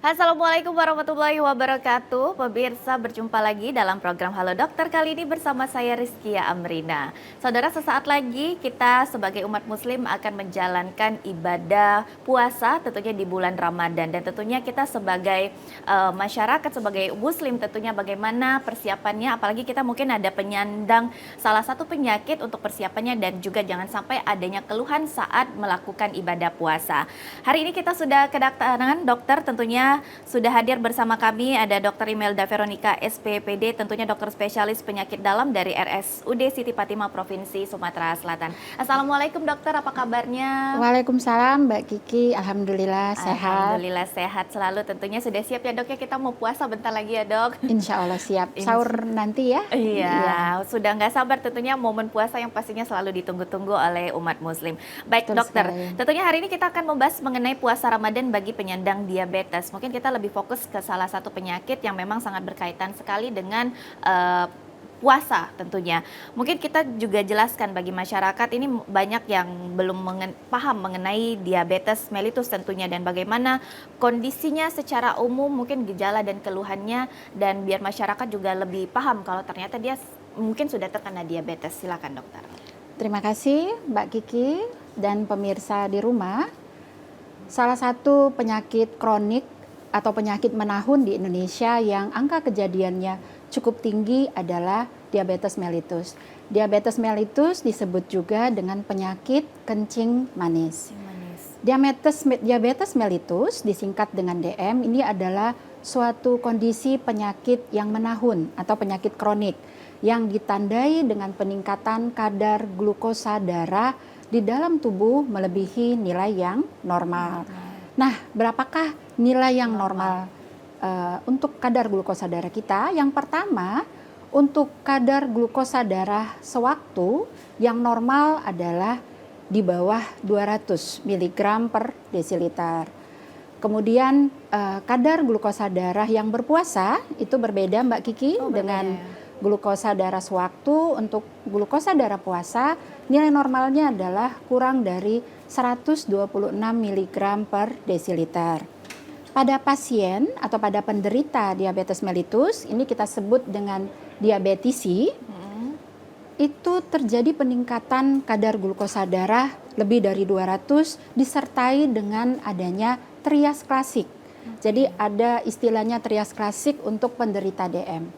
Assalamualaikum warahmatullahi wabarakatuh. Pemirsa, berjumpa lagi dalam program Halo Dokter. Kali ini bersama saya Rizkia Amrina. Saudara, sesaat lagi kita sebagai umat muslim akan menjalankan ibadah puasa tentunya di bulan Ramadan. Dan tentunya kita sebagai masyarakat, sebagai muslim tentunya bagaimana persiapannya. Apalagi kita mungkin ada penyandang salah satu penyakit untuk persiapannya. Dan juga jangan sampai adanya keluhan saat melakukan ibadah puasa. Hari ini kita sudah kedatangan dokter, tentunya sudah hadir bersama kami ada Dr. Imelda Veronica SPPD, tentunya dokter spesialis penyakit dalam dari RSUD Siti Fatimah Provinsi Sumatera Selatan. Assalamualaikum dokter, apa kabarnya? Waalaikumsalam Mbak Kiki, Alhamdulillah sehat. Alhamdulillah sehat selalu, tentunya sudah siap ya dok ya, kita mau puasa bentar lagi ya dok. Insya Allah siap, sahur nanti ya. Iya, sudah nggak sabar tentunya momen puasa yang pastinya selalu ditunggu-tunggu oleh umat muslim. Baik Betul dokter, sekali. tentunya hari ini kita akan membahas mengenai puasa Ramadan bagi penyandang diabetes. Mungkin kita lebih fokus ke salah satu penyakit yang memang sangat berkaitan sekali dengan puasa tentunya. Mungkin kita juga jelaskan bagi masyarakat, ini banyak yang belum paham mengenai diabetes mellitus tentunya, dan bagaimana kondisinya secara umum, mungkin gejala dan keluhannya, dan biar masyarakat juga lebih paham kalau ternyata dia mungkin sudah terkena diabetes. Silakan dokter. Terima kasih Mbak Kiki dan pemirsa di rumah. Salah satu penyakit kronik atau penyakit menahun di Indonesia yang angka kejadiannya cukup tinggi adalah diabetes mellitus. Diabetes mellitus disebut juga dengan penyakit kencing manis. Diabetes mellitus disingkat dengan DM, ini adalah suatu kondisi penyakit yang menahun atau penyakit kronik yang ditandai dengan peningkatan kadar glukosa darah di dalam tubuh melebihi nilai yang normal. Nah, berapakah nilai yang normal untuk kadar glukosa darah kita? Yang pertama, untuk kadar glukosa darah sewaktu yang normal adalah di bawah 200 mg per desiliter. Kemudian kadar glukosa darah yang berpuasa itu berbeda Mbak Kiki dengan glukosa darah sewaktu. Untuk glukosa darah puasa nilai normalnya adalah kurang dari 126 mg per desiliter. Pada pasien atau pada penderita diabetes mellitus, ini kita sebut dengan diabetisi, itu terjadi peningkatan kadar glukosa darah lebih dari 200 disertai dengan adanya trias klasik. Jadi ada istilahnya trias klasik untuk penderita DM.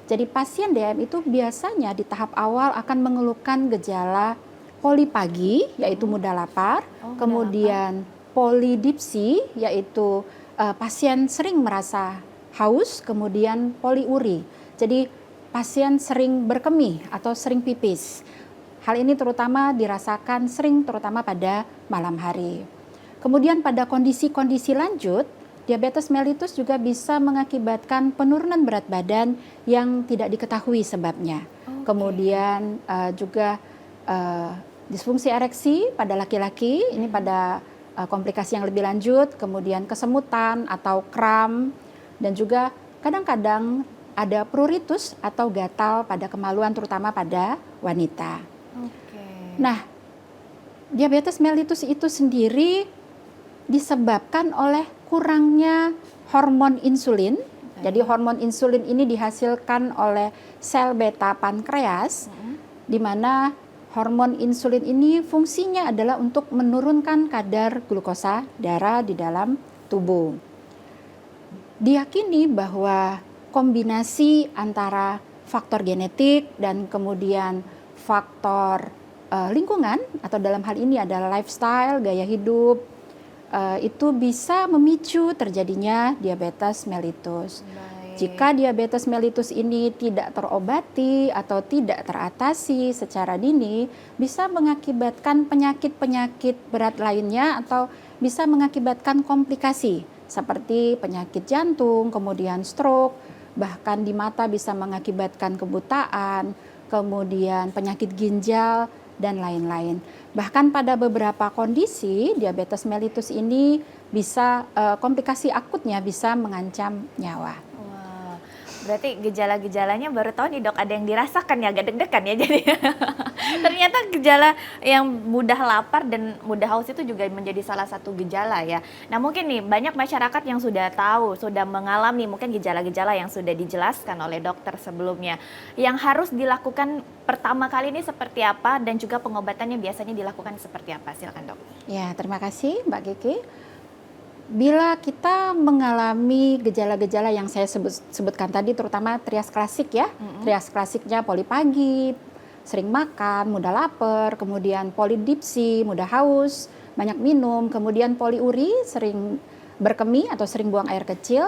Jadi pasien DM itu biasanya di tahap awal akan mengeluhkan gejala polipagi, yaitu mudah lapar, kemudian polidipsi, yaitu pasien sering merasa haus, kemudian poliuri. Jadi pasien sering berkemih atau sering pipis. Hal ini terutama dirasakan sering terutama pada malam hari. Kemudian pada kondisi-kondisi lanjut, diabetes mellitus juga bisa mengakibatkan penurunan berat badan yang tidak diketahui sebabnya. Kemudian juga disfungsi ereksi pada laki-laki, ini pada komplikasi yang lebih lanjut, kemudian kesemutan atau kram, dan juga kadang-kadang ada pruritus atau gatal pada kemaluan terutama pada wanita. Nah, diabetes mellitus itu sendiri disebabkan oleh kurangnya hormon insulin. Jadi hormon insulin ini dihasilkan oleh sel beta pankreas, di mana hormon insulin ini fungsinya adalah untuk menurunkan kadar glukosa darah di dalam tubuh. Diyakini bahwa kombinasi antara faktor genetik dan kemudian faktor lingkungan, atau dalam hal ini adalah lifestyle, gaya hidup, itu bisa memicu terjadinya diabetes mellitus. Jika diabetes mellitus ini tidak terobati atau tidak teratasi secara dini, bisa mengakibatkan penyakit-penyakit berat lainnya atau bisa mengakibatkan komplikasi seperti penyakit jantung, kemudian stroke, bahkan di mata bisa mengakibatkan kebutaan, kemudian penyakit ginjal, dan lain-lain. Bahkan pada beberapa kondisi, diabetes mellitus ini bisa komplikasi akutnya bisa mengancam nyawa. Berarti gejala-gejalanya baru tahu nih dok, ada yang dirasakan ya, agak deg-degan ya jadi. Ternyata gejala yang mudah lapar dan mudah haus itu juga menjadi salah satu gejala ya. Nah mungkin nih banyak masyarakat yang sudah tahu, sudah mengalami mungkin gejala-gejala yang sudah dijelaskan oleh dokter sebelumnya. Yang harus dilakukan pertama kali ini seperti apa dan juga pengobatannya biasanya dilakukan seperti apa? Silakan dok. Ya, terima kasih Mbak Kiki. Bila kita mengalami gejala-gejala yang saya sebutkan tadi, terutama trias klasik ya, trias klasiknya poli pagi, sering makan, mudah lapar, kemudian polidipsi, mudah haus, banyak minum, kemudian poliuri, sering berkemih atau sering buang air kecil,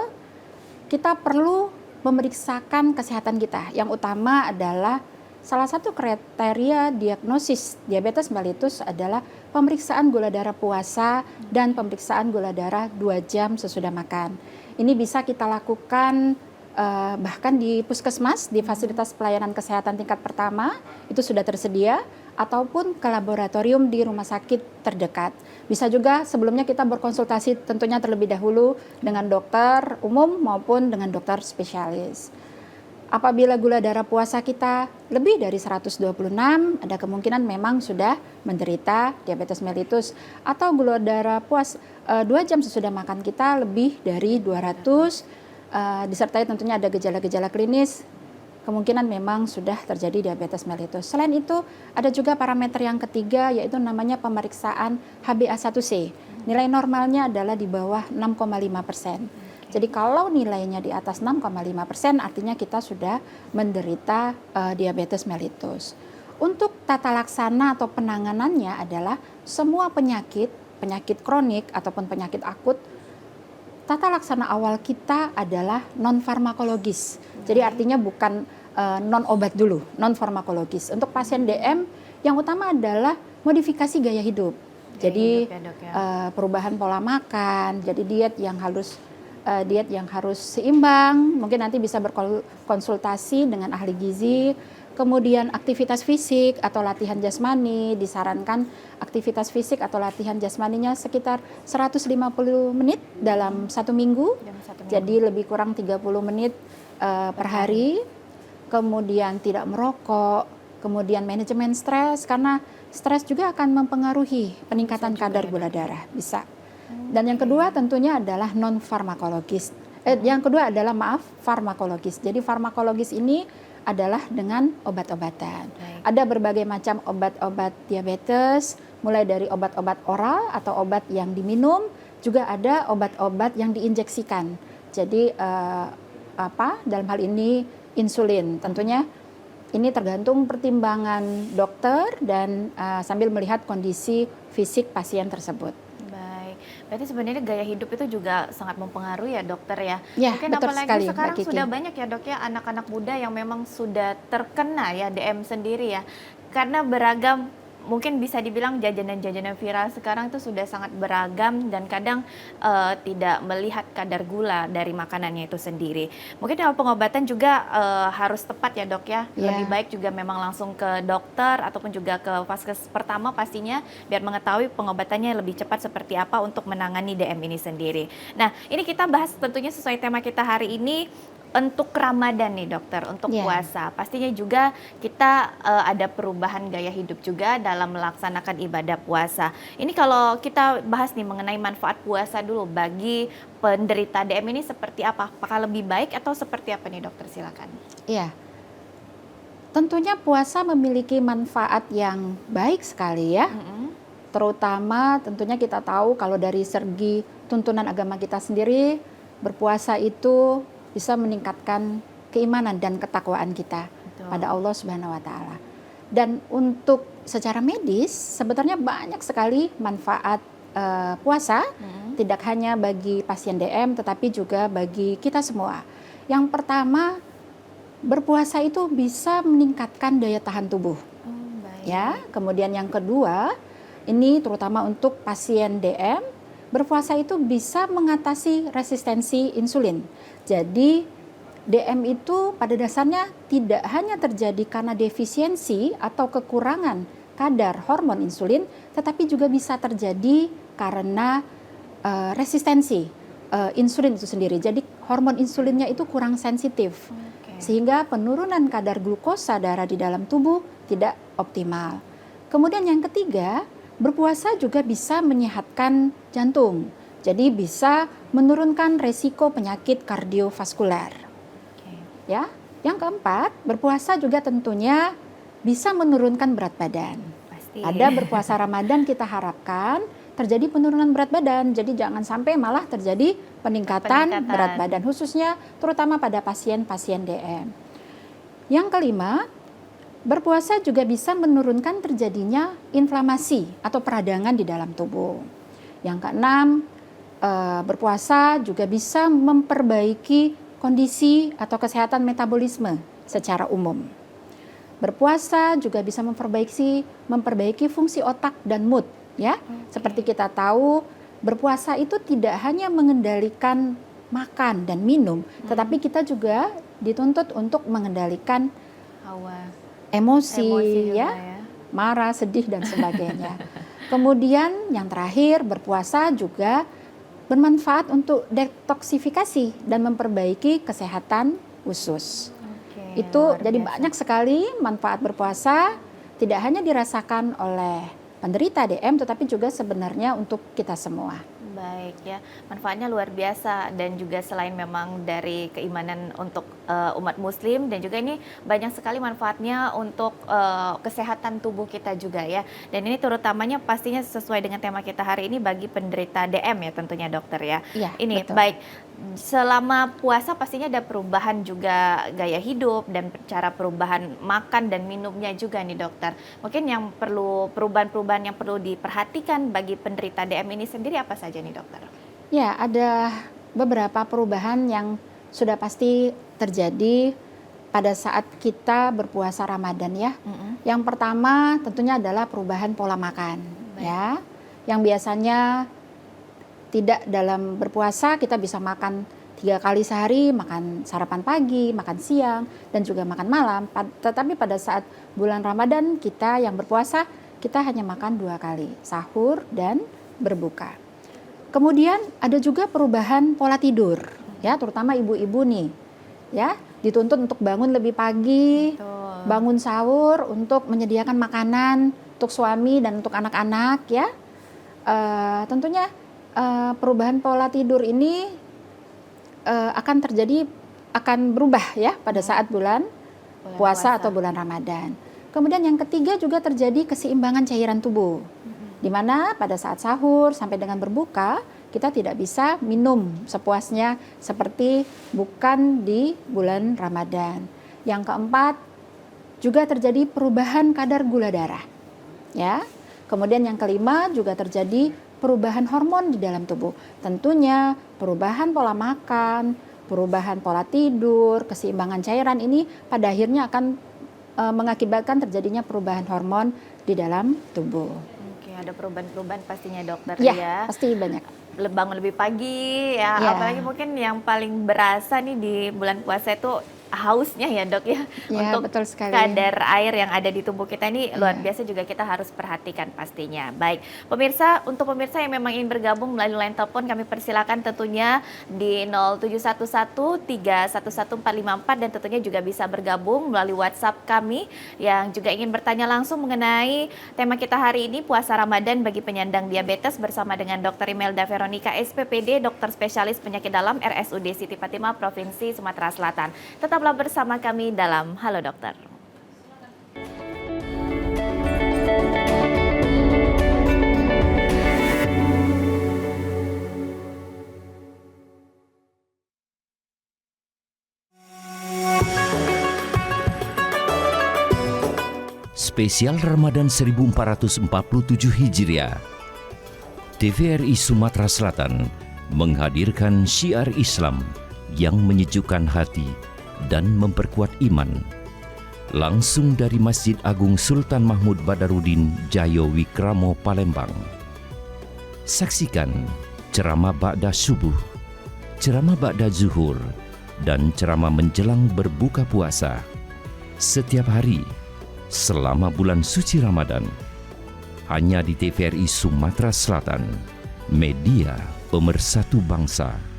kita perlu memeriksakan kesehatan kita. Yang utama adalah salah satu kriteria diagnosis diabetes mellitus adalah pemeriksaan gula darah puasa dan pemeriksaan gula darah 2 jam sesudah makan. Ini bisa kita lakukan bahkan di puskesmas, di fasilitas pelayanan kesehatan tingkat pertama, itu sudah tersedia, ataupun ke laboratorium di rumah sakit terdekat. Bisa juga sebelumnya kita berkonsultasi tentunya terlebih dahulu dengan dokter umum maupun dengan dokter spesialis. Apabila gula darah puasa kita lebih dari 126, ada kemungkinan memang sudah menderita diabetes mellitus. Atau gula darah puas 2 jam sesudah makan kita lebih dari 200, disertai tentunya ada gejala-gejala klinis, kemungkinan memang sudah terjadi diabetes mellitus. Selain itu, ada juga parameter yang ketiga, yaitu namanya pemeriksaan HbA1c. Nilai normalnya adalah di bawah 6,5%. Jadi kalau nilainya di atas 6,5% artinya kita sudah menderita diabetes mellitus. Untuk tata laksana atau penanganannya adalah semua penyakit kronik ataupun penyakit akut, tata laksana awal kita adalah non farmakologis. Jadi artinya bukan non obat dulu, non farmakologis. Untuk pasien DM yang utama adalah modifikasi gaya hidup. Jadi perubahan pola makan, jadi diet yang harus seimbang, mungkin nanti bisa berkonsultasi dengan ahli gizi, kemudian aktivitas fisik atau latihan jasmani, disarankan aktivitas fisik atau latihan jasmaninya sekitar 150 menit dalam 1 minggu, jadi lebih kurang 30 menit per hari, kemudian tidak merokok, kemudian manajemen stres, karena stres juga akan mempengaruhi peningkatan kadar gula darah, bisa. Dan yang kedua tentunya adalah non farmakologis. Farmakologis. Jadi farmakologis ini adalah dengan obat-obatan. Ada berbagai macam obat-obat diabetes, mulai dari obat-obat oral atau obat yang diminum, juga ada obat-obat yang diinjeksikan. Jadi dalam hal ini insulin. Tentunya ini tergantung pertimbangan dokter dan sambil melihat kondisi fisik pasien tersebut. Berarti sebenarnya gaya hidup itu juga sangat mempengaruhi ya dokter ya. Ya, mungkin betul apalagi sekali, sekarang sudah banyak ya dok ya anak-anak muda yang memang sudah terkena ya DM sendiri ya. Karena beragam, mungkin bisa dibilang jajanan-jajanan viral sekarang itu sudah sangat beragam dan kadang tidak melihat kadar gula dari makanannya itu sendiri. Mungkin dalam pengobatan juga harus tepat ya dok ya. Lebih baik juga memang langsung ke dokter ataupun juga ke vaskes pertama pastinya biar mengetahui pengobatannya lebih cepat seperti apa untuk menangani DM ini sendiri. Nah ini kita bahas tentunya sesuai tema kita hari ini. Untuk Ramadan nih dokter, untuk puasa, pastinya juga kita ada perubahan gaya hidup juga dalam melaksanakan ibadah puasa. Ini kalau kita bahas nih mengenai manfaat puasa dulu bagi penderita DM ini seperti apa? Apakah lebih baik atau seperti apa nih dokter? Silakan. Iya, tentunya puasa memiliki manfaat yang baik sekali ya. Terutama tentunya kita tahu kalau dari segi tuntunan agama kita sendiri, berpuasa itu bisa meningkatkan keimanan dan ketakwaan kita pada Allah Subhanahu wa taala. Dan untuk secara medis sebetulnya banyak sekali manfaat puasa, tidak hanya bagi pasien DM tetapi juga bagi kita semua. Yang pertama, berpuasa itu bisa meningkatkan daya tahan tubuh. Ya, kemudian yang kedua, ini terutama untuk pasien DM, berpuasa itu bisa mengatasi resistensi insulin. Jadi DM itu pada dasarnya tidak hanya terjadi karena defisiensi atau kekurangan kadar hormon insulin, tetapi juga bisa terjadi karena resistensi insulin itu sendiri. Jadi hormon insulinnya itu kurang sensitif. sehingga penurunan kadar glukosa darah di dalam tubuh tidak optimal. Kemudian yang ketiga, berpuasa juga bisa menyehatkan jantung. Jadi bisa menurunkan resiko penyakit kardiovaskuler. Ya. Yang keempat, berpuasa juga tentunya bisa menurunkan berat badan. Pasti. Pada berpuasa Ramadan kita harapkan terjadi penurunan berat badan. Jadi jangan sampai malah terjadi peningkatan berat badan, khususnya terutama pada pasien-pasien DM. Yang kelima, berpuasa juga bisa menurunkan terjadinya inflamasi atau peradangan di dalam tubuh. Yang keenam, berpuasa juga bisa memperbaiki kondisi atau kesehatan metabolisme secara umum. Berpuasa juga bisa memperbaiki fungsi otak dan mood, ya. Seperti kita tahu, berpuasa itu tidak hanya mengendalikan makan dan minum, tetapi kita juga dituntut untuk mengendalikan hawa, emosi juga, ya, marah, sedih dan sebagainya. Kemudian yang terakhir, berpuasa juga bermanfaat untuk detoksifikasi dan memperbaiki kesehatan usus. Itu jadi banyak sekali manfaat berpuasa, tidak hanya dirasakan oleh penderita DM tetapi juga sebenarnya untuk kita semua. Baik ya, manfaatnya luar biasa dan juga selain memang dari keimanan untuk umat muslim dan juga ini banyak sekali manfaatnya untuk kesehatan tubuh kita juga ya. Dan ini terutamanya pastinya sesuai dengan tema kita hari ini bagi penderita DM ya tentunya dokter ya. Iya, ini betul. Baik, selama puasa pastinya ada perubahan juga gaya hidup dan cara perubahan makan dan minumnya juga nih dokter. Mungkin yang perlu perubahan-perubahan yang perlu diperhatikan bagi penderita DM ini sendiri apa saja nih dokter? Ya, ada beberapa perubahan yang sudah pasti terjadi pada saat kita berpuasa Ramadan ya. Yang pertama tentunya adalah perubahan pola makan. Ya. Yang biasanya tidak dalam berpuasa kita bisa makan 3 kali sehari, makan sarapan pagi, makan siang, dan juga makan malam. Tetapi pada saat bulan Ramadan kita yang berpuasa, kita hanya makan 2 kali, sahur dan berbuka. Kemudian ada juga perubahan pola tidur, ya, terutama ibu-ibu nih, ya, dituntut untuk bangun lebih pagi, bangun sahur untuk menyediakan makanan untuk suami dan untuk anak-anak, ya. Tentunya perubahan pola tidur ini akan berubah ya pada saat bulan puasa atau bulan Ramadan. Kemudian yang ketiga juga terjadi keseimbangan cairan tubuh. Di mana pada saat sahur sampai dengan berbuka kita tidak bisa minum sepuasnya seperti bukan di bulan Ramadan. Yang keempat juga terjadi perubahan kadar gula darah. Ya. Kemudian yang kelima juga terjadi perubahan hormon di dalam tubuh. Tentunya perubahan pola makan, perubahan pola tidur, keseimbangan cairan ini pada akhirnya akan mengakibatkan terjadinya perubahan hormon di dalam tubuh. Oke, ada perubahan-perubahan pastinya dokter ya. Ya, pasti banyak. Bangun lebih pagi ya, apalagi mungkin yang paling berasa nih di bulan puasa itu hausnya ya dok ya, untuk betul sekali. kadar air yang ada di tubuh kita ini luar biasa juga kita harus perhatikan pastinya. Baik, pemirsa, untuk pemirsa yang memang ingin bergabung melalui line telepon kami persilakan tentunya di 0711311454 dan tentunya juga bisa bergabung melalui WhatsApp kami yang juga ingin bertanya langsung mengenai tema kita hari ini puasa Ramadan bagi penyandang diabetes bersama dengan Dr. Imelda Veronica SPPD, dokter spesialis penyakit dalam RSUD Siti Fatimah Provinsi Sumatera Selatan. Tetaplah bersama kami dalam Halo Dokter. Spesial Ramadan 1447 Hijriah. TVRI Sumatera Selatan menghadirkan syiar Islam yang menyejukkan hati dan memperkuat iman. Langsung dari Masjid Agung Sultan Mahmud Badarudin Jayo Wikramo Palembang. Saksikan ceramah ba'da subuh, ceramah ba'da zuhur, dan ceramah menjelang berbuka puasa. Setiap hari selama bulan suci Ramadan. Hanya di TVRI Sumatera Selatan, media pemersatu bangsa.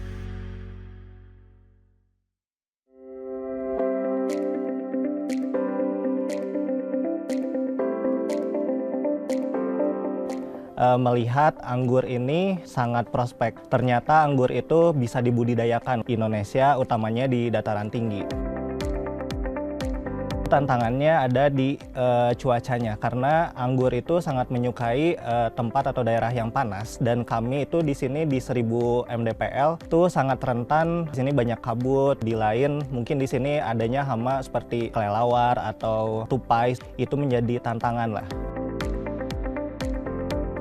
melihat anggur ini sangat prospek. Ternyata anggur itu bisa dibudidayakan di Indonesia, utamanya di dataran tinggi. Tantangannya ada di cuacanya, karena anggur itu sangat menyukai tempat atau daerah yang panas, dan kami itu di sini di 1000 mdpl tuh sangat rentan. Di sini banyak kabut, di lain mungkin di sini adanya hama seperti kelelawar atau tupai, itu menjadi tantangan lah.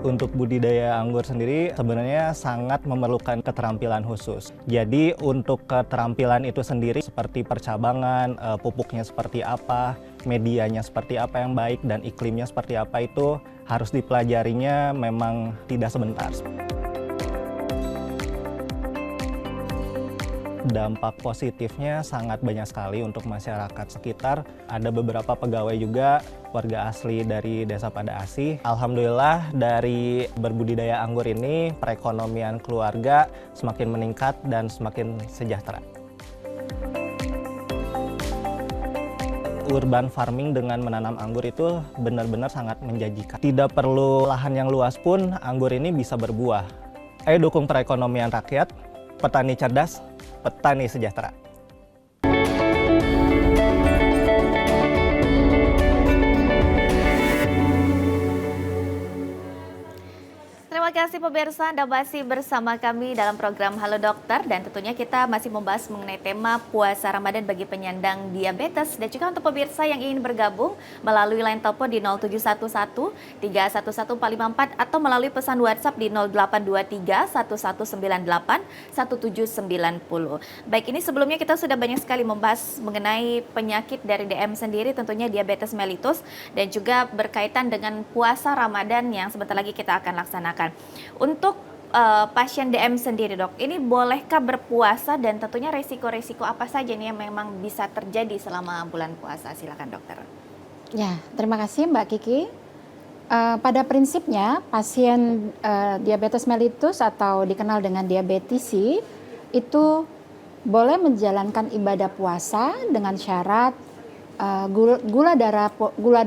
Untuk budidaya anggur sendiri sebenarnya sangat memerlukan keterampilan khusus. Jadi untuk keterampilan itu sendiri seperti percabangan, pupuknya seperti apa, medianya seperti apa yang baik, dan iklimnya seperti apa itu harus dipelajarinya memang tidak sebentar. Dampak positifnya sangat banyak sekali untuk masyarakat sekitar. Ada beberapa pegawai juga warga asli dari Desa Pada Asih. Alhamdulillah dari berbudidaya anggur ini perekonomian keluarga semakin meningkat dan semakin sejahtera. Urban farming dengan menanam anggur itu benar-benar sangat menjanjikan. Tidak perlu lahan yang luas pun anggur ini bisa berbuah. Ayo dukung perekonomian rakyat, petani cerdas, petani sejahtera. Terima kasih pemirsa, Anda masih bersama kami dalam program Halo Dokter, dan tentunya kita masih membahas mengenai tema puasa Ramadan bagi penyandang diabetes. Dan juga untuk pemirsa yang ingin bergabung melalui line telepon di 0711 311 454 atau melalui pesan WhatsApp di 0823 1198 1790. Baik, ini sebelumnya kita sudah banyak sekali membahas mengenai penyakit dari DM sendiri, tentunya diabetes mellitus, dan juga berkaitan dengan puasa Ramadan yang sebentar lagi kita akan laksanakan. Untuk pasien DM sendiri, Dok, ini bolehkah berpuasa dan tentunya resiko-resiko apa saja nih yang memang bisa terjadi selama bulan puasa? Silakan, Dokter. Ya, terima kasih Mbak Kiki. Pada prinsipnya pasien diabetes mellitus atau dikenal dengan diabetisi itu boleh menjalankan ibadah puasa dengan syarat gula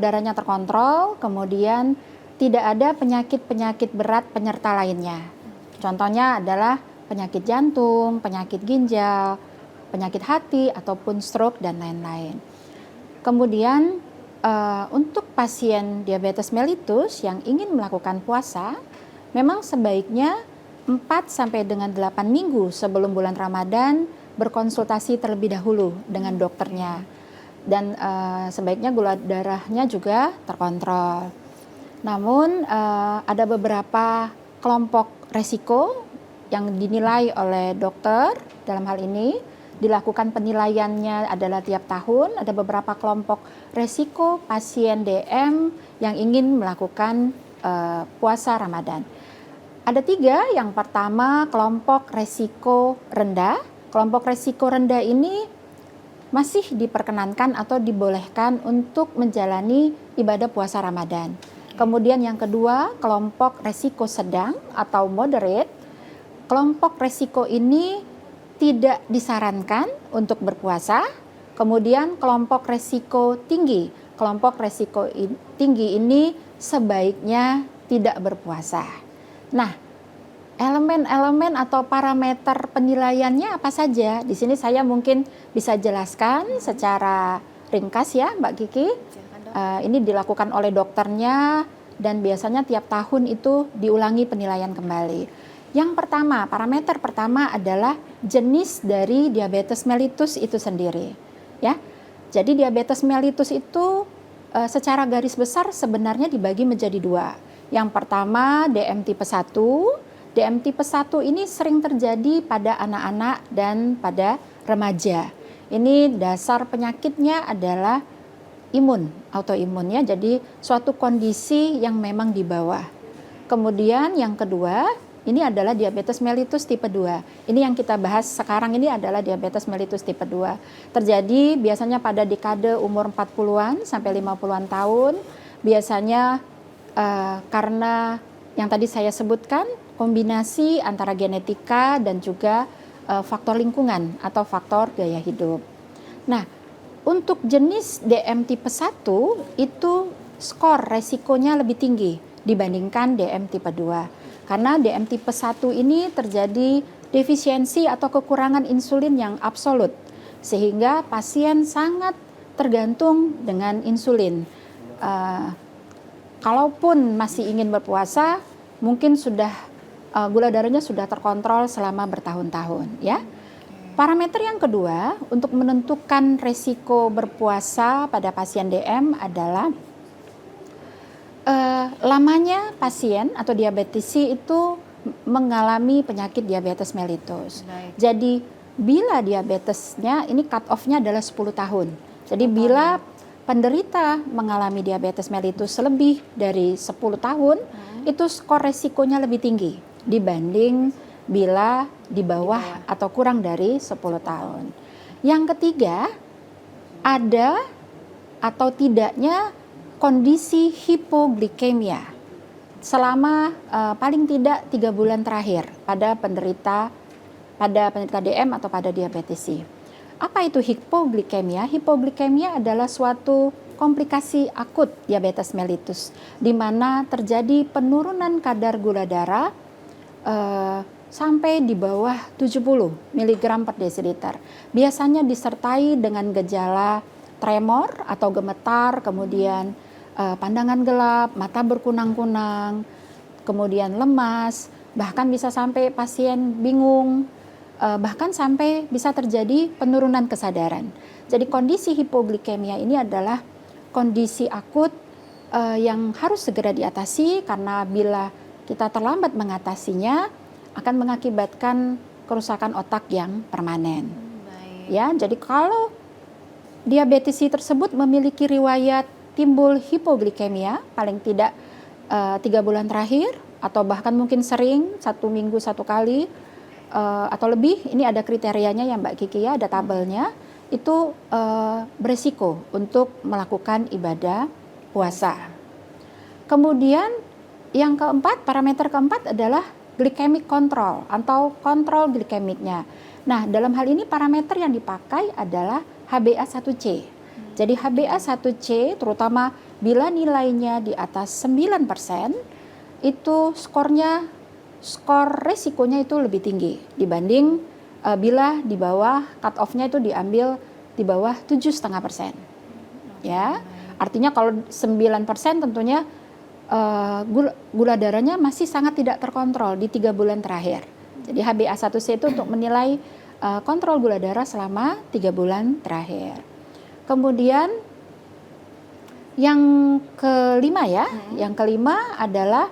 darahnya terkontrol, kemudian tidak ada penyakit-penyakit berat penyerta lainnya. Contohnya adalah penyakit jantung, penyakit ginjal, penyakit hati, ataupun stroke, dan lain-lain. Kemudian untuk pasien diabetes mellitus yang ingin melakukan puasa, memang sebaiknya 4 sampai dengan 8 minggu sebelum bulan Ramadan berkonsultasi terlebih dahulu dengan dokternya. Dan sebaiknya gula darahnya juga terkontrol. Namun ada beberapa kelompok resiko yang dinilai oleh dokter. Dalam hal ini dilakukan penilaiannya adalah tiap tahun. Ada beberapa kelompok resiko pasien DM yang ingin melakukan puasa Ramadan. Ada 3. Yang pertama, kelompok resiko rendah. Kelompok resiko rendah ini masih diperkenankan atau dibolehkan untuk menjalani ibadah puasa Ramadan. Kemudian yang kedua, kelompok resiko sedang atau moderate. Kelompok resiko ini tidak disarankan untuk berpuasa. Kemudian kelompok resiko tinggi. Kelompok resiko tinggi ini sebaiknya tidak berpuasa. Nah, elemen-elemen atau parameter penilaiannya apa saja? Di sini saya mungkin bisa jelaskan secara ringkas ya, Mbak Kiki. Ini dilakukan oleh dokternya dan biasanya tiap tahun itu diulangi penilaian kembali. Yang pertama, parameter pertama adalah jenis dari diabetes mellitus itu sendiri. Ya, jadi diabetes mellitus itu secara garis besar sebenarnya dibagi menjadi 2. Yang pertama DM tipe 1. DM tipe 1 ini sering terjadi pada anak-anak dan pada remaja. Ini dasar penyakitnya adalah autoimun ya, jadi suatu kondisi yang memang di bawah. Kemudian yang kedua, ini adalah diabetes mellitus tipe 2. Ini yang kita bahas sekarang ini adalah diabetes mellitus tipe 2. Terjadi biasanya pada dekade umur 40-an sampai 50-an tahun. Biasanya karena yang tadi saya sebutkan, kombinasi antara genetika dan juga faktor lingkungan atau faktor gaya hidup. Nah, untuk jenis DM tipe 1 itu skor resikonya lebih tinggi dibandingkan DM tipe 2. Karena DM tipe 1 ini terjadi defisiensi atau kekurangan insulin yang absolut, sehingga pasien sangat tergantung dengan insulin. Kalaupun masih ingin berpuasa, mungkin sudah gula darahnya sudah terkontrol selama bertahun-tahun, ya. Parameter yang kedua untuk menentukan resiko berpuasa pada pasien DM adalah lamanya pasien atau diabetesi itu mengalami penyakit diabetes mellitus. Jadi bila diabetesnya ini cut off-nya adalah 10 tahun. Jadi bila penderita mengalami diabetes mellitus lebih dari 10 tahun, itu skor resikonya lebih tinggi dibanding bila di bawah atau kurang dari 10 tahun. Yang ketiga, ada atau tidaknya kondisi hipoglikemia selama paling tidak 3 bulan terakhir pada penderita DM atau pada diabetesi. Apa itu hipoglikemia? Hipoglikemia adalah suatu komplikasi akut diabetes mellitus di mana terjadi penurunan kadar gula darah sampai di bawah 70 mg per desiliter. Biasanya disertai dengan gejala tremor atau gemetar, kemudian pandangan gelap, mata berkunang-kunang, kemudian lemas, bahkan bisa sampai pasien bingung, bahkan sampai bisa terjadi penurunan kesadaran. Jadi kondisi hipoglikemia ini adalah kondisi akut yang harus segera diatasi, karena bila kita terlambat mengatasinya akan mengakibatkan kerusakan otak yang permanen. Ya, jadi kalau diabetesi tersebut memiliki riwayat timbul hipoglikemia paling tidak 3 bulan terakhir, atau bahkan mungkin sering 1 minggu 1 kali atau lebih, ini ada kriterianya ya Mbak Kiki ya, ada tabelnya, itu beresiko untuk melakukan ibadah puasa. Kemudian yang keempat, parameter keempat adalah glycemic control atau kontrol glikemiknya. Nah, dalam hal ini parameter yang dipakai adalah HbA1c. Jadi HbA1c terutama bila nilainya di atas 9%, itu skor resikonya itu lebih tinggi dibanding bila di bawah cut off-nya itu diambil di bawah 7,5%. Ya, artinya kalau 9% tentunya gula darahnya masih sangat tidak terkontrol di 3 bulan terakhir. Jadi HbA1c itu untuk menilai kontrol gula darah selama 3 bulan terakhir. Kemudian yang kelima ya, yang kelima adalah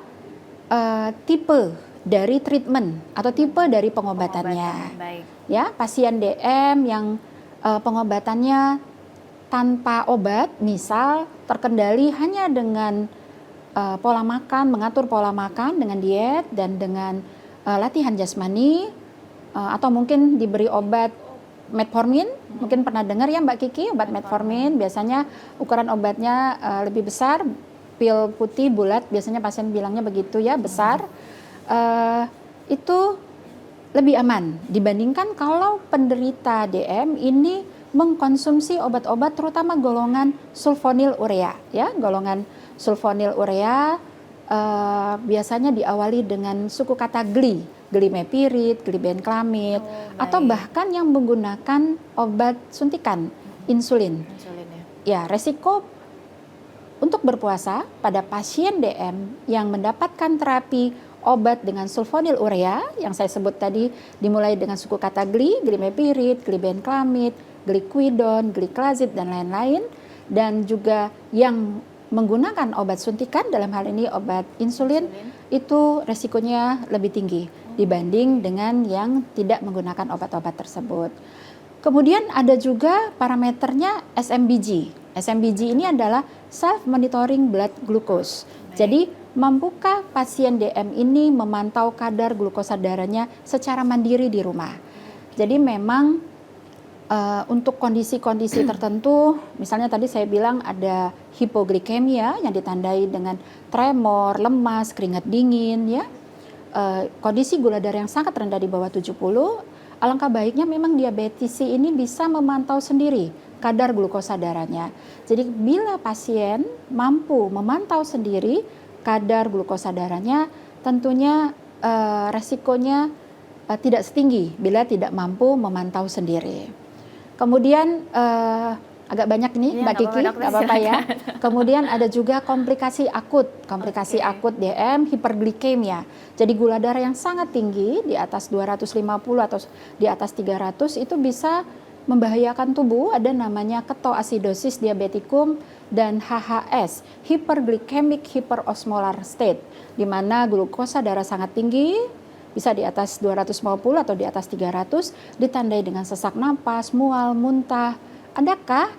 tipe dari treatment atau tipe dari pengobatannya. Ya, pasien DM yang pengobatannya tanpa obat, misal terkendali hanya dengan pola makan, mengatur pola makan dengan diet dan dengan latihan jasmani, atau mungkin diberi obat metformin, mungkin pernah dengar ya Mbak Kiki, obat metformin biasanya ukuran obatnya lebih besar, pil putih bulat, biasanya pasien bilangnya begitu ya, besar. Itu lebih aman dibandingkan kalau penderita DM ini mengkonsumsi obat-obat terutama golongan sulfonylurea ya, golongan sulfonylurea biasanya diawali dengan suku kata glimepirid, glibenclamid, atau bahkan yang menggunakan obat suntikan insulin. Ya, resiko untuk berpuasa pada pasien DM yang mendapatkan terapi obat dengan sulfonylurea yang saya sebut tadi, dimulai dengan suku kata glimepirid, glibenclamid, gliquidon, gliclazid dan lain-lain, dan juga yang menggunakan obat suntikan dalam hal ini obat insulin, itu resikonya lebih tinggi dibanding dengan yang tidak menggunakan obat-obat tersebut. Kemudian ada juga parameternya SMBG. SMBG ini adalah self monitoring blood glucose. Jadi mampukah pasien DM ini memantau kadar glukosa darahnya secara mandiri di rumah. Jadi memang untuk kondisi-kondisi tertentu, misalnya tadi saya bilang ada hipoglikemia yang ditandai dengan tremor, lemas, keringat dingin ya. Kondisi gula darah yang sangat rendah di bawah 70, alangkah baiknya memang diabetesi ini bisa memantau sendiri kadar glukosa darahnya. Jadi bila pasien mampu memantau sendiri kadar glukosa darahnya, tentunya resikonya tidak setinggi bila tidak mampu memantau sendiri. Kemudian agak banyak nih Iya, Mbak Kiki, nggak apa-apa ya. Kemudian ada juga komplikasi akut DM, hiperglikemia. Jadi gula darah yang sangat tinggi di atas 250 atau di atas 300 itu bisa membahayakan tubuh. Ada namanya ketoasidosis diabeticum dan HHS, hyperglycemic hyperosmolar state, di mana glukosa darah sangat tinggi, bisa di atas 250 atau di atas 300, ditandai dengan sesak napas, mual, muntah. Adakah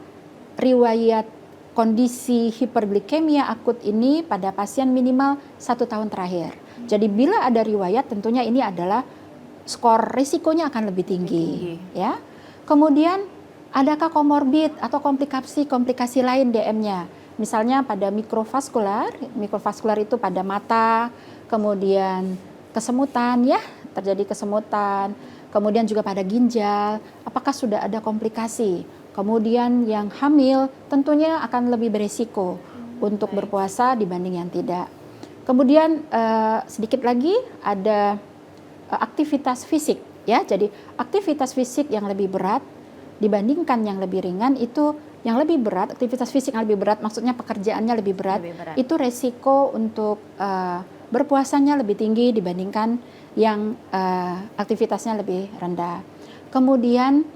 riwayat kondisi hiperglikemia akut ini pada pasien minimal 1 tahun terakhir? Jadi bila ada riwayat, tentunya ini adalah skor risikonya akan lebih tinggi. Ya. Kemudian adakah komorbid atau komplikasi lain DM-nya? Misalnya pada mikrovaskular itu pada mata, kemudian kesemutan ya, terjadi kesemutan, kemudian juga pada ginjal, apakah sudah ada komplikasi? Kemudian yang hamil tentunya akan lebih beresiko untuk berpuasa dibanding yang tidak. Kemudian sedikit lagi ada aktivitas fisik ya, jadi aktivitas fisik yang lebih berat dibandingkan yang lebih ringan itu yang lebih berat, aktivitas fisik yang lebih berat maksudnya pekerjaannya lebih berat. Itu resiko untuk berpuasanya lebih tinggi dibandingkan yang aktivitasnya lebih rendah. Kemudian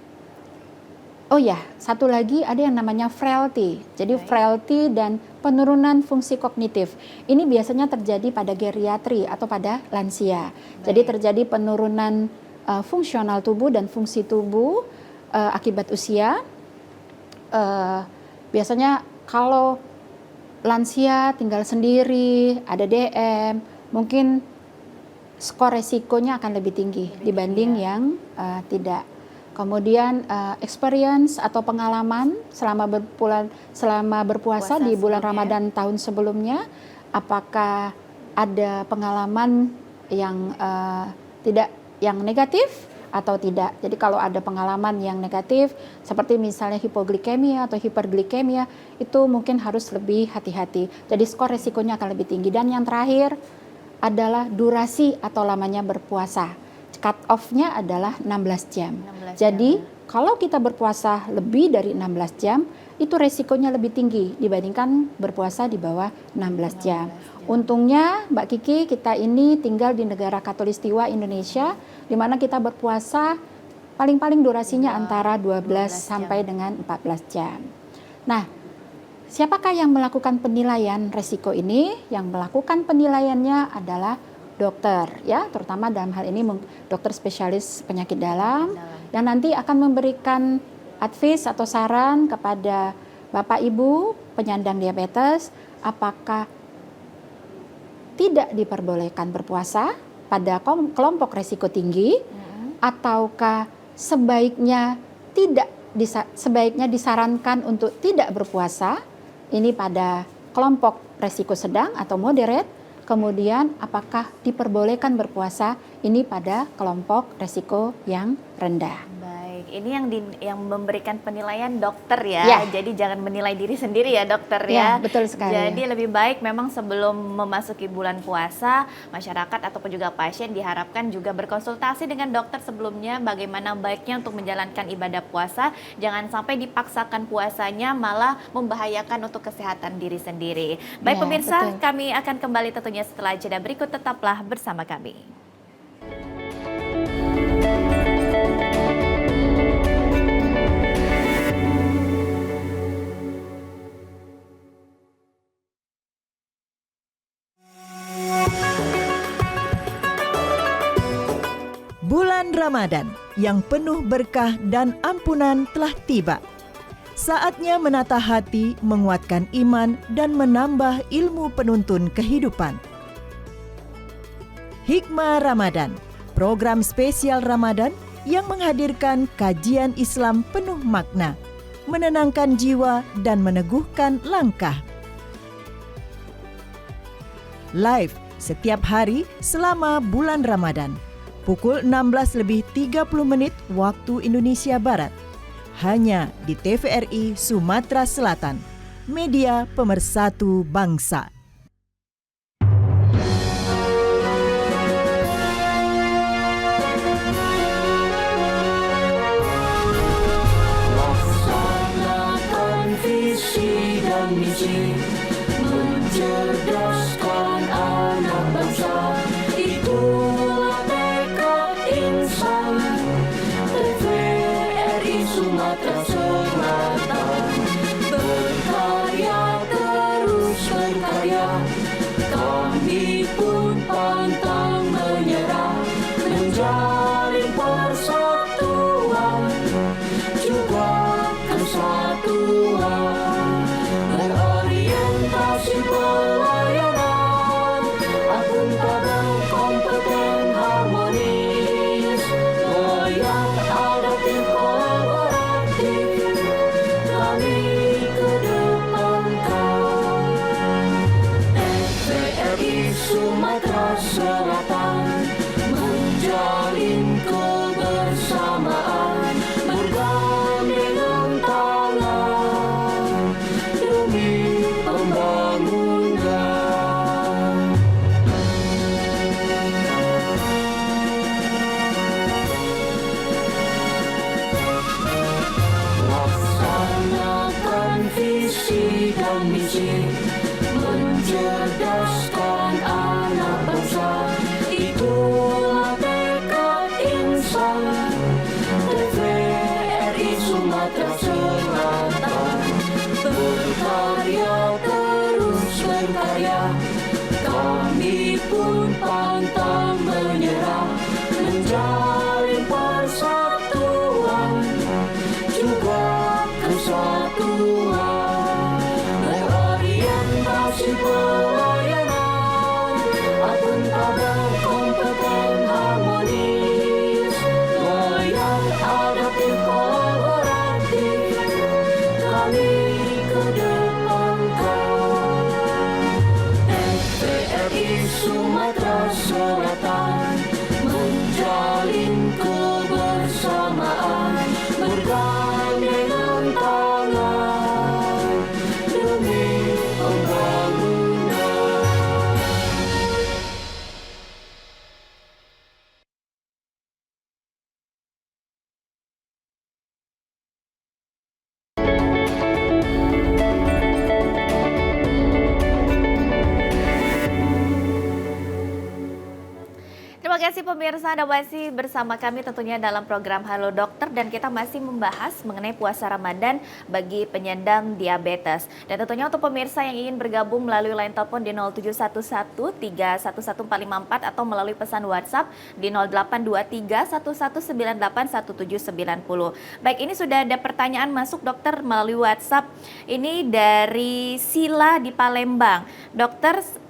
satu lagi ada yang namanya frailty. Jadi frailty dan penurunan fungsi kognitif. Ini biasanya terjadi pada geriatri atau pada lansia. Jadi terjadi penurunan fungsional tubuh dan fungsi tubuh akibat usia. Biasanya kalau lansia tinggal sendiri, ada DM, mungkin skor resikonya akan lebih tinggi dibanding yang tidak. Kemudian experience atau pengalaman selama berpuasa di bulan Ramadan tahun sebelumnya, apakah ada pengalaman yang yang negatif atau tidak. Jadi kalau ada pengalaman yang negatif seperti misalnya hipoglikemia atau hiperglikemia, itu mungkin harus lebih hati-hati. Jadi skor resikonya akan lebih tinggi. Dan yang terakhir adalah durasi atau lamanya berpuasa. Cut off-nya adalah 16 jam. Jadi kalau kita berpuasa lebih dari 16 jam, itu resikonya lebih tinggi dibandingkan berpuasa di bawah 16 jam. Untungnya Mbak Kiki, kita ini tinggal di negara Khatulistiwa Indonesia, di mana kita berpuasa paling-paling durasinya antara 12 sampai dengan 14 jam. Nah, siapakah yang melakukan penilaian resiko ini? Yang melakukan penilaiannya adalah dokter, ya, terutama dalam hal ini dokter spesialis penyakit dalam, yang nanti akan memberikan advice atau saran kepada Bapak Ibu penyandang diabetes, apakah tidak diperbolehkan berpuasa pada kelompok risiko tinggi, ataukah sebaiknya disarankan untuk tidak berpuasa, ini pada kelompok risiko sedang atau moderate. Kemudian apakah diperbolehkan berpuasa ini pada kelompok resiko yang rendah. Baik, ini yang memberikan penilaian dokter ya. Jadi jangan menilai diri sendiri ya dokter ya. Betul sekali. Jadi lebih baik memang sebelum memasuki bulan puasa, masyarakat ataupun juga pasien diharapkan juga berkonsultasi dengan dokter sebelumnya bagaimana baiknya untuk menjalankan ibadah puasa. Jangan sampai dipaksakan puasanya malah membahayakan untuk kesehatan diri sendiri. Baik pemirsa, betul. Kami akan kembali tentunya setelah jeda berikut, tetaplah bersama kami. Bulan Ramadan yang penuh berkah dan ampunan telah tiba. Saatnya menata hati, menguatkan iman, dan menambah ilmu penuntun kehidupan. Hikmah Ramadan, program spesial Ramadan yang menghadirkan kajian Islam penuh makna, menenangkan jiwa dan meneguhkan langkah. Live setiap hari selama bulan Ramadan, pukul 16:30 waktu Indonesia Barat. Hanya di TVRI Sumatera Selatan, media pemersatu bangsa. Terima kasih pemirsa, Anda masih bersama kami tentunya dalam program Halo Dokter dan kita masih membahas mengenai puasa Ramadan bagi penyandang diabetes. Dan tentunya untuk pemirsa yang ingin bergabung melalui line telepon di 0711 311454 atau melalui pesan WhatsApp di 0823 1198 1790. Baik, ini sudah ada pertanyaan masuk dokter melalui WhatsApp. Ini dari Sila di Palembang. Dokter,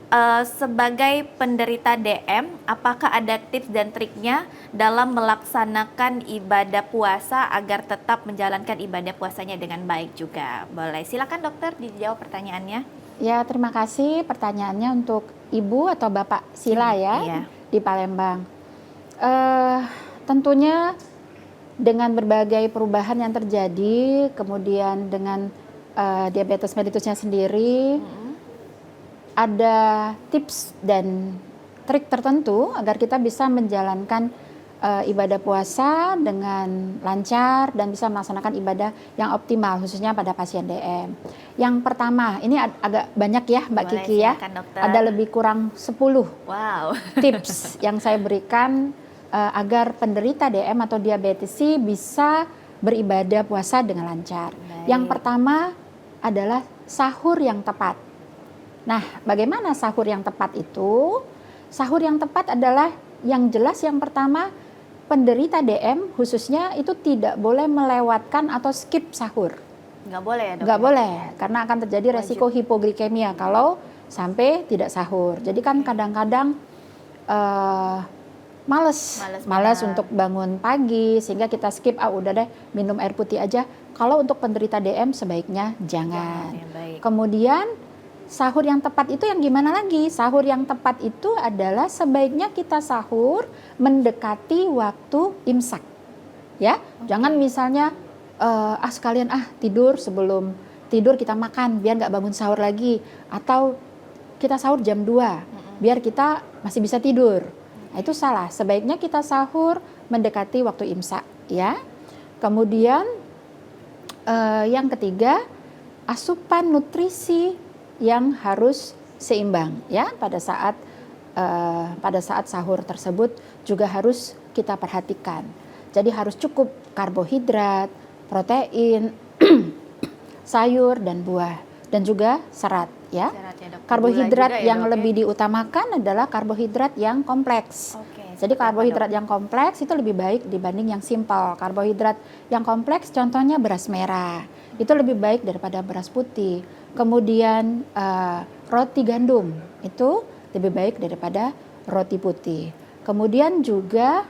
sebagai penderita DM, apakah ada tips dan triknya dalam melaksanakan ibadah puasa agar tetap menjalankan ibadah puasanya dengan baik juga? Boleh, silakan dokter dijawab pertanyaannya. Ya, terima kasih pertanyaannya untuk Ibu atau Bapak Sila ya, Iya. di Palembang. Tentunya dengan berbagai perubahan yang terjadi, kemudian dengan diabetes mellitusnya sendiri, ada tips dan trik tertentu agar kita bisa menjalankan ibadah puasa dengan lancar dan bisa melaksanakan ibadah yang optimal, khususnya pada pasien DM. Yang pertama, ini agak banyak ya Mbak Boleh, Kiki ya, silakan, dokter. ada lebih kurang 10 Wow. tips yang saya berikan agar penderita DM atau diabetes bisa beribadah puasa dengan lancar. Baik. Yang pertama adalah sahur yang tepat. Nah, bagaimana sahur yang tepat itu? Sahur yang tepat adalah yang jelas yang pertama, penderita DM khususnya itu tidak boleh melewatkan atau skip sahur. Nggak boleh ya dok? Nggak boleh, karena akan terjadi Wajib. resiko hipoglikemia kalau sampai tidak sahur. Jadi kan kadang-kadang males Males, benar. untuk bangun pagi sehingga kita skip, udah deh minum air putih aja. Kalau untuk penderita DM sebaiknya jangan. Ya, baik. Kemudian sahur yang tepat itu yang gimana lagi? Sahur yang tepat itu adalah sebaiknya kita sahur mendekati waktu imsak. Ya, jangan misalnya sekalian tidur, sebelum tidur kita makan biar nggak bangun sahur lagi, atau kita sahur jam 2 biar kita masih bisa tidur. Nah, itu salah. Sebaiknya kita sahur mendekati waktu imsak, ya. Kemudian yang ketiga, asupan nutrisi yang harus seimbang ya pada saat sahur tersebut juga harus kita perhatikan. Jadi harus cukup karbohidrat, protein, sayur dan buah dan juga serat ya. Serat ya, dok. Karbohidrat Gula juga ya, yang dok, ya? lebih diutamakan adalah karbohidrat yang kompleks. Oke, Jadi seperti apa, karbohidrat dok? yang kompleks itu lebih baik dibanding yang simpel. Karbohidrat yang kompleks contohnya beras merah. Itu lebih baik daripada beras putih. Kemudian roti gandum itu lebih baik daripada roti putih. Kemudian juga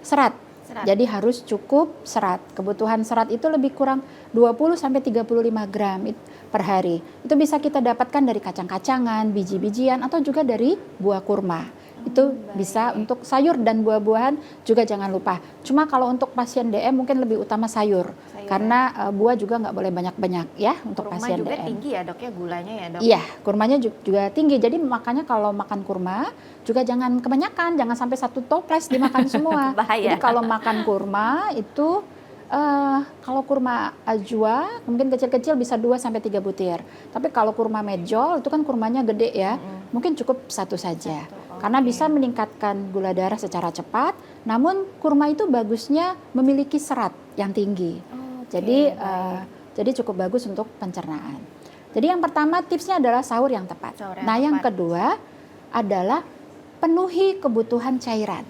serat. Jadi harus cukup serat. Kebutuhan serat itu lebih kurang 20 sampai 35 gram per hari. Itu bisa kita dapatkan dari kacang-kacangan, biji-bijian atau juga dari buah kurma. Itu bisa untuk sayur dan buah-buahan juga jangan lupa. Cuma kalau untuk pasien DM mungkin lebih utama sayur. Karena buah juga nggak boleh banyak-banyak ya untuk Kurma pasien juga DM. tinggi ya dok ya gulanya ya dok? Iya, kurmanya juga tinggi. Jadi makanya kalau makan kurma juga jangan kebanyakan, jangan sampai 1 toples dimakan semua. Bahaya. Jadi kalau makan kurma itu kalau kurma ajwa mungkin kecil-kecil bisa 2 sampai 3 butir. Tapi kalau kurma medjool itu kan kurmanya gede ya, mungkin cukup 1 saja. Karena bisa meningkatkan gula darah secara cepat. Namun kurma itu bagusnya memiliki serat yang tinggi. Jadi cukup bagus untuk pencernaan. Jadi yang pertama tipsnya adalah sahur yang tepat. Yang kedua adalah penuhi kebutuhan cairan.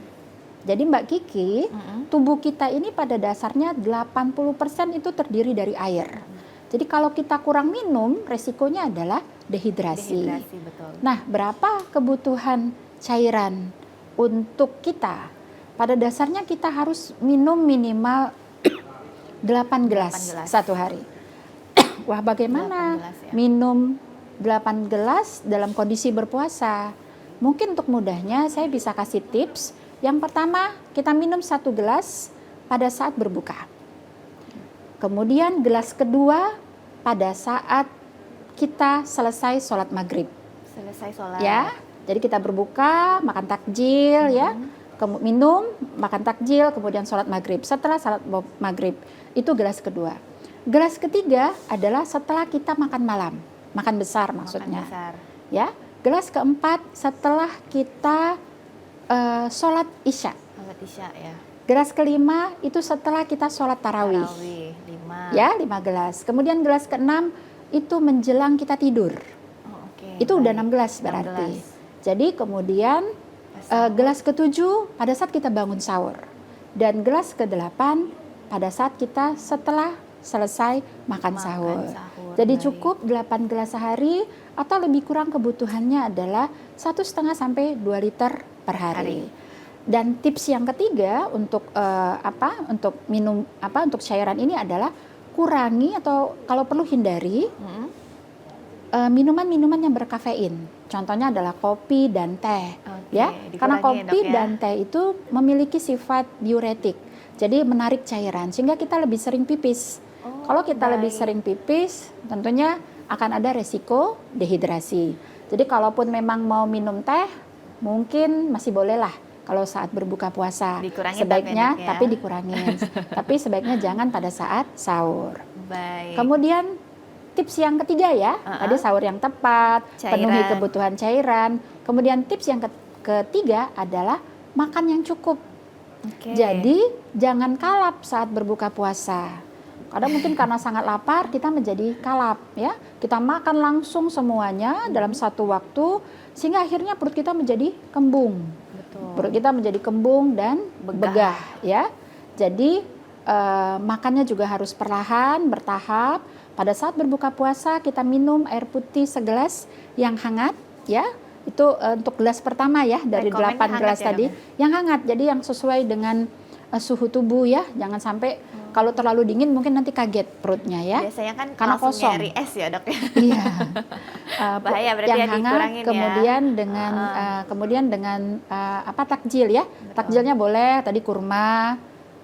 Jadi Mbak Kiki, tubuh kita ini pada dasarnya 80% itu terdiri dari air. Jadi kalau kita kurang minum, resikonya adalah dehidrasi. Betul. Nah, berapa kebutuhan cairan untuk kita? Pada dasarnya kita harus minum minimal 8 gelas satu hari. Wah, bagaimana 8 gelas ya. minum 8 gelas dalam kondisi berpuasa? Mungkin untuk mudahnya saya bisa kasih tips. Yang pertama, kita minum 1 gelas pada saat berbuka. Kemudian gelas kedua pada saat kita selesai sholat maghrib. Selesai sholat. Ya, jadi kita berbuka, makan takjil ya, minum, makan takjil, kemudian sholat maghrib. Setelah sholat maghrib, itu gelas kedua. Gelas ketiga adalah setelah kita makan malam, makan besar maksudnya. Makan besar. Ya, gelas keempat setelah kita sholat isya. Sholat isya ya. Gelas kelima itu setelah kita sholat tarawih. Tarawih 5. Ya, 5 gelas. Kemudian gelas keenam itu menjelang kita tidur. Oh, oke. Itu udah baik. 6 gelas berarti. 16. Jadi kemudian gelas ketujuh pada saat kita bangun sahur. Dan gelas ke-8 pada saat kita setelah selesai makan sahur. Jadi baik. cukup 8 gelas sehari atau lebih kurang kebutuhannya adalah 1,5 sampai 2 liter per hari. Dan tips yang ketiga untuk untuk minum untuk cairan ini adalah kurangi atau kalau perlu hindari minuman-minuman yang berkafein. Contohnya adalah kopi dan teh, ya. Karena kopi dan teh itu memiliki sifat diuretik. Jadi menarik cairan sehingga kita lebih sering pipis. Kalau kita lebih sering pipis, tentunya akan ada resiko dehidrasi. Jadi kalaupun memang mau minum teh, mungkin masih bolehlah kalau saat berbuka puasa. Dikurangin sebaiknya ya. tapi dikurangin. Tapi sebaiknya jangan pada saat sahur. Baik. Kemudian tips yang ketiga ya, tadi sahur yang tepat, penuhi kebutuhan cairan. Kemudian tips yang ketiga adalah makan yang cukup. Jadi jangan kalap saat berbuka puasa. Kadang mungkin karena sangat lapar kita menjadi kalap ya. Kita makan langsung semuanya dalam satu waktu sehingga akhirnya perut kita menjadi kembung. Perut kita menjadi kembung dan begah ya. Jadi makannya juga harus perlahan, bertahap. Pada saat berbuka puasa kita minum air putih segelas yang hangat ya. Itu untuk gelas pertama ya dari 8 gelas tadi. Yang hangat, jadi yang sesuai dengan suhu tubuh ya. Jangan sampai kalau terlalu dingin mungkin nanti kaget perutnya ya. Biasanya kan karena langsung kosong. nyari es ya dok ya. Iya. Bahaya berarti yang ya hangat, dikurangin kemudian dengan takjil ya. Takjilnya boleh tadi kurma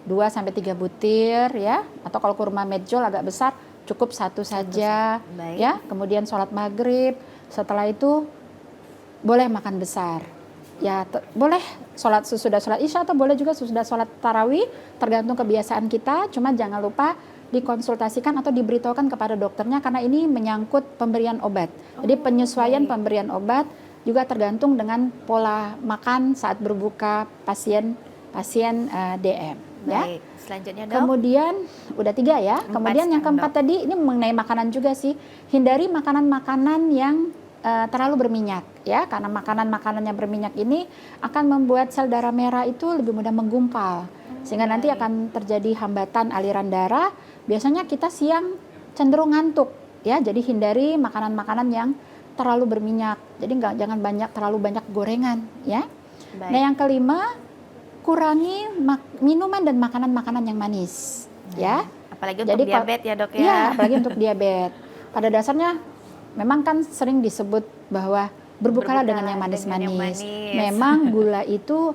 2 sampai 3 butir ya. Atau kalau kurma medjool agak besar cukup 1 saja ya. Kemudian sholat maghrib, setelah itu boleh makan besar. Ya boleh sesudah sholat isya atau boleh juga sesudah sholat tarawih, tergantung kebiasaan kita. Cuma jangan lupa dikonsultasikan atau diberitahukan kepada dokternya karena ini menyangkut pemberian obat. Jadi penyesuaian pemberian obat juga tergantung dengan pola makan saat berbuka pasien DM. Baik. Ya. Selanjutnya dok. Kemudian udah 3 ya. Kemudian yang keempat tadi ini mengenai makanan juga sih. Hindari makanan-makanan yang terlalu berminyak ya, karena makanan-makanan yang berminyak ini akan membuat sel darah merah itu lebih mudah menggumpal sehingga nanti akan terjadi hambatan aliran darah. Biasanya kita siang cenderung ngantuk ya, jadi hindari makanan-makanan yang terlalu berminyak. Jadi jangan terlalu banyak gorengan ya. Nah yang kelima, kurangi minuman dan makanan-makanan yang manis ya. Apalagi untuk diabetes ya dok ya. Iya, apalagi untuk diabetes. Pada dasarnya memang kan sering disebut bahwa berbukalah dengan yang manis-manis. Memang gula itu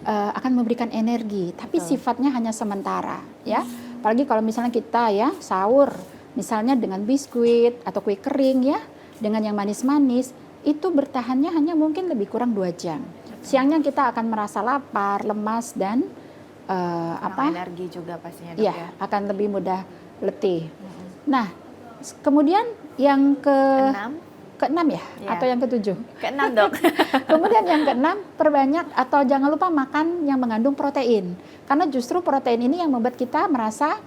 akan memberikan energi, tapi sifatnya hanya sementara ya. Apalagi kalau misalnya kita ya sahur, misalnya dengan biskuit atau kue kering ya, dengan yang manis-manis, itu bertahannya hanya mungkin lebih kurang 2 jam. Siangnya kita akan merasa lapar, lemas dan energi juga pastinya dok ya. Akan lebih mudah letih. Nah, kemudian yang keenam ya, atau yang ketujuh? Keenam dok. Kemudian yang keenam, perbanyak atau jangan lupa makan yang mengandung protein. Karena justru protein ini yang membuat kita merasa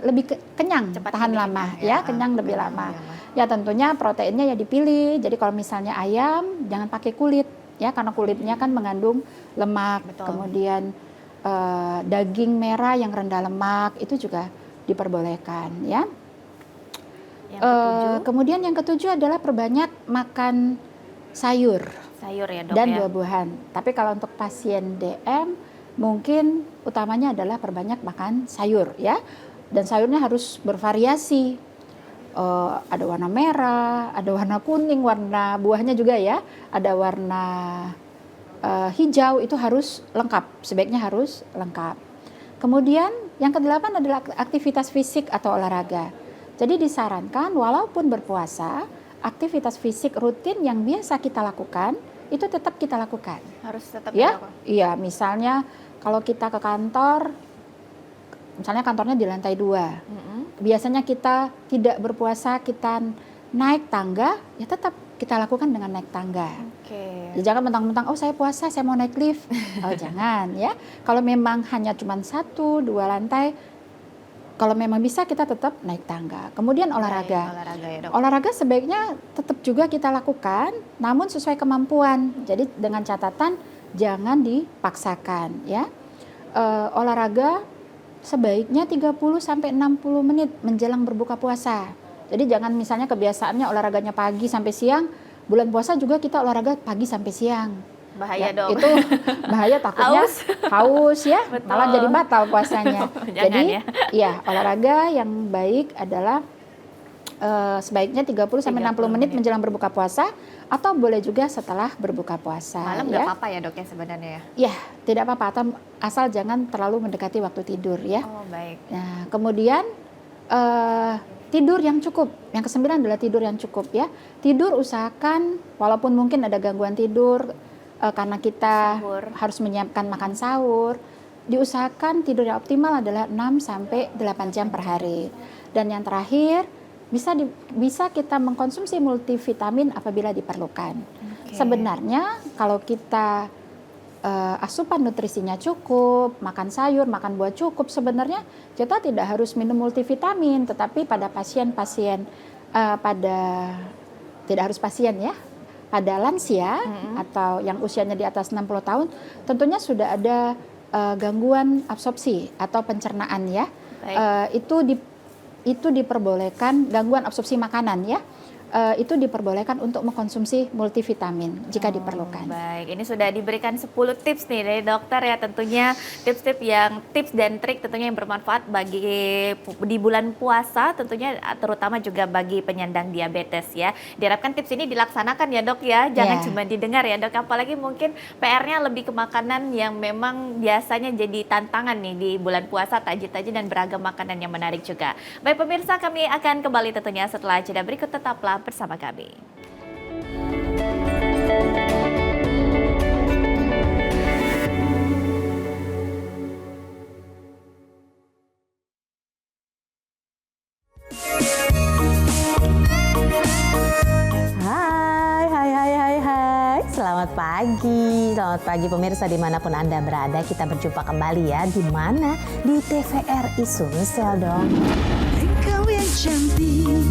lebih kenyang, tahan lama ya, kenyang lebih lama. Ya tentunya proteinnya ya dipilih. Jadi kalau misalnya ayam jangan pakai kulit ya, karena kulitnya kan mengandung lemak. Kemudian daging merah yang rendah lemak itu juga diperbolehkan ya. Kemudian yang ketujuh adalah perbanyak makan sayur ya dok dan ya. buah-buahan. Tapi kalau untuk pasien DM mungkin utamanya adalah perbanyak makan sayur ya. Dan sayurnya harus bervariasi. Ada warna merah, ada warna kuning, warna buahnya juga ya. Ada warna hijau, itu harus lengkap. Sebaiknya harus lengkap. Kemudian yang kedelapan adalah aktivitas fisik atau olahraga. Jadi disarankan walaupun berpuasa, aktivitas fisik rutin yang biasa kita lakukan itu tetap kita lakukan. Harus tetap ya. Iya, misalnya kalau kita ke kantor, misalnya kantornya di lantai 2. Biasanya kita tidak berpuasa, kita naik tangga, ya tetap kita lakukan dengan naik tangga. Oke. Ya, jangan mentang-mentang, oh saya puasa, saya mau naik lift. Oh jangan ya. Kalau memang hanya cuma 1-2 lantai, kalau memang bisa kita tetap naik tangga. Kemudian olahraga. Olahraga ya dok. Olahraga sebaiknya tetap juga kita lakukan, namun sesuai kemampuan. Jadi dengan catatan jangan dipaksakan ya. Olahraga sebaiknya 30-60 menit menjelang berbuka puasa. Jadi jangan misalnya kebiasaannya olahraganya pagi sampai siang, bulan puasa juga kita olahraga pagi sampai siang. Bahaya Ya, dong. itu bahaya, takutnya haus ya, Betul. malah jadi batal puasanya. Jangan Jadi ya. olahraga yang baik adalah sebaiknya 30-60 menit menjelang berbuka puasa, atau boleh juga setelah berbuka puasa. Malam nggak apa-apa ya dok ya sebenarnya ya? Ya, tidak apa-apa, atau asal jangan terlalu mendekati waktu tidur ya. Oh baik. Nah, kemudian tidur yang cukup. Yang ke-9 adalah tidur yang cukup ya. Tidur usahakan, walaupun mungkin ada gangguan tidur karena kita Sahur. harus menyiapkan makan sahur, diusahakan tidur yang optimal adalah 6-8 jam per hari. Dan yang terakhir, bisa kita mengkonsumsi multivitamin apabila diperlukan. Oke. Sebenarnya kalau kita asupan nutrisinya cukup, makan sayur, makan buah cukup, sebenarnya kita tidak harus minum multivitamin, tetapi pada pasien-pasien tidak harus pasien ya, pada lansia atau yang usianya di atas 60 tahun, tentunya sudah ada gangguan absorpsi atau pencernaan ya. Itu diperbolehkan, gangguan absorpsi makanan ya. Itu diperbolehkan untuk mengkonsumsi multivitamin jika diperlukan. Baik, ini sudah diberikan 10 tips nih dari dokter ya, tentunya tips dan trik tentunya yang bermanfaat bagi di bulan puasa, tentunya terutama juga bagi penyandang diabetes ya. Diharapkan tips ini dilaksanakan ya dok ya, jangan cuma didengar ya dok, apalagi mungkin PR-nya lebih ke makanan yang memang biasanya jadi tantangan nih di bulan puasa, tajin-tajin dan beragam makanan yang menarik juga. Baik pemirsa, kami akan kembali tentunya setelah jeda berikut, tetaplah bersama kami. Hai. Selamat pagi pemirsa dimanapun Anda berada. Kita berjumpa kembali ya, di mana? Di TVRI Sumsel dong. Engkau yang cantik,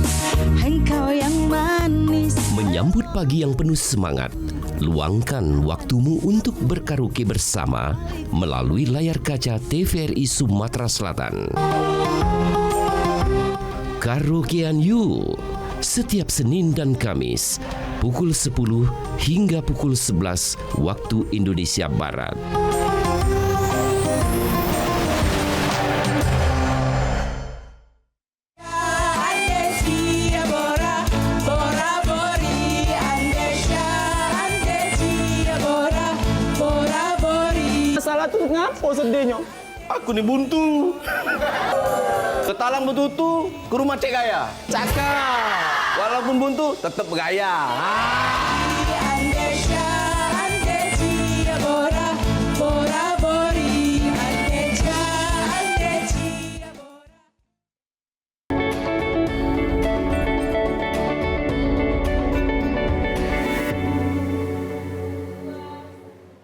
engkau yang manis. Menyambut pagi yang penuh semangat, luangkan waktumu untuk berkaraoke bersama melalui layar kaca TVRI Sumatera Selatan. Karaokean yuk! Setiap Senin dan Kamis, pukul 10 hingga pukul 11 waktu Indonesia Barat. Salah tuh ngapo sedihnya? Aku nih buntu. Ketalang betutu ke rumah Cek Gaya. Cakap. Walaupun buntu tetap gaya.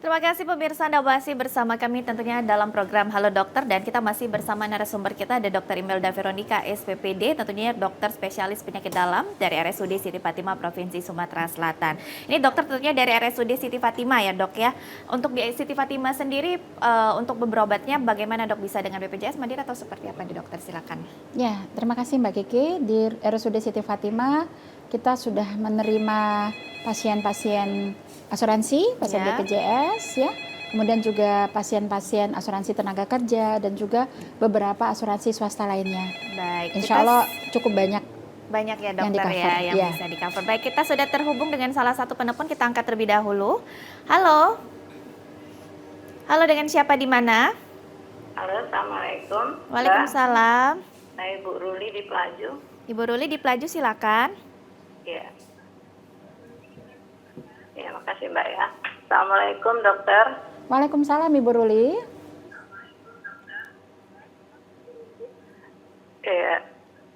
Terima kasih pemirsa, Anda masih bersama kami tentunya dalam program Halo Dokter, dan kita masih bersama narasumber kita ada Dr. Imelda Veronica SPPD, tentunya dokter spesialis penyakit dalam dari RSUD Siti Fatimah Provinsi Sumatera Selatan. Ini dokter tentunya dari RSUD Siti Fatimah ya dok ya. Untuk di Siti Fatimah sendiri untuk berobatnya bagaimana dok, bisa dengan BPJS Mandiri atau seperti apa nih dokter, silakan. Ya, terima kasih Mbak Kiki. Di RSUD Siti Fatimah kita sudah menerima pasien-pasien asuransi, pasien BPJS ya. Kemudian juga pasien-pasien asuransi tenaga kerja dan juga beberapa asuransi swasta lainnya. Baik. Insya Allah cukup banyak ya dokter yang bisa di cover. Baik, kita sudah terhubung dengan salah satu penelpon, kita angkat terlebih dahulu. Halo. Halo, dengan siapa di mana? Halo, Assalamualaikum. Waalaikumsalam. Saya Ibu Ruli di Pelaju. Ibu Ruli di Pelaju, silakan. Ya. Ya, makasih Mbak ya. Assalamualaikum dokter. Waalaikumsalam Ibu Ruli. Ya,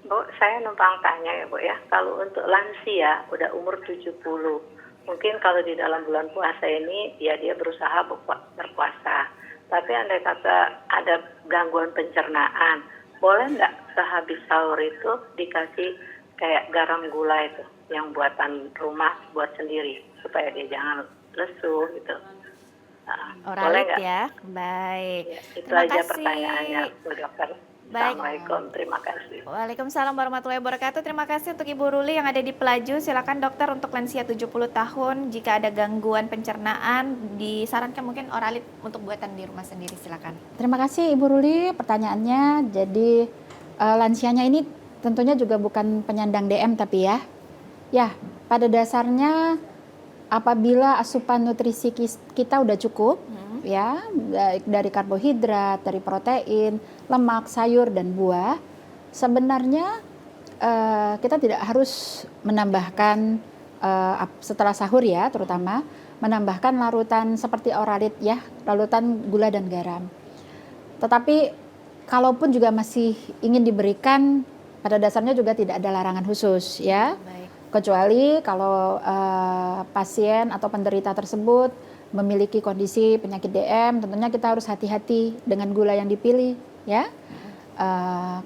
Bu, saya numpang tanya ya Bu ya, kalau untuk lansia udah umur 70, mungkin kalau di dalam bulan puasa ini ya dia berusaha berpuasa. Tapi andai kata ada gangguan pencernaan, boleh nggak sehabis sahur itu dikasih kayak garam gula itu yang buatan rumah buat sendiri supaya dia jangan lesu gitu. Boleh Oralit nggak? ya. Baik. Ya, itu Terima aja kasih. pertanyaannya Bu Dokter. Baik. Assalamualaikum, terima kasih. Waalaikumsalam warahmatullahi wabarakatuh. Terima kasih untuk Ibu Ruli yang ada di Pelaju. Silakan dokter untuk lansia 70 tahun. Jika ada gangguan pencernaan, disarankan mungkin oralit untuk buatan di rumah sendiri. Silakan. Terima kasih Ibu Ruli pertanyaannya. Jadi lansianya ini tentunya juga bukan penyandang DM tapi ya. Ya, pada dasarnya apabila asupan nutrisi kita udah cukup ya, baik dari karbohidrat, dari protein, lemak, sayur dan buah, sebenarnya kita tidak harus menambahkan setelah sahur ya, terutama menambahkan larutan seperti oralit ya, larutan gula dan garam. Tetapi kalaupun juga masih ingin diberikan, pada dasarnya juga tidak ada larangan khusus ya. Baik. Kecuali kalau pasien atau penderita tersebut memiliki kondisi penyakit DM, tentunya kita harus hati-hati dengan gula yang dipilih ya.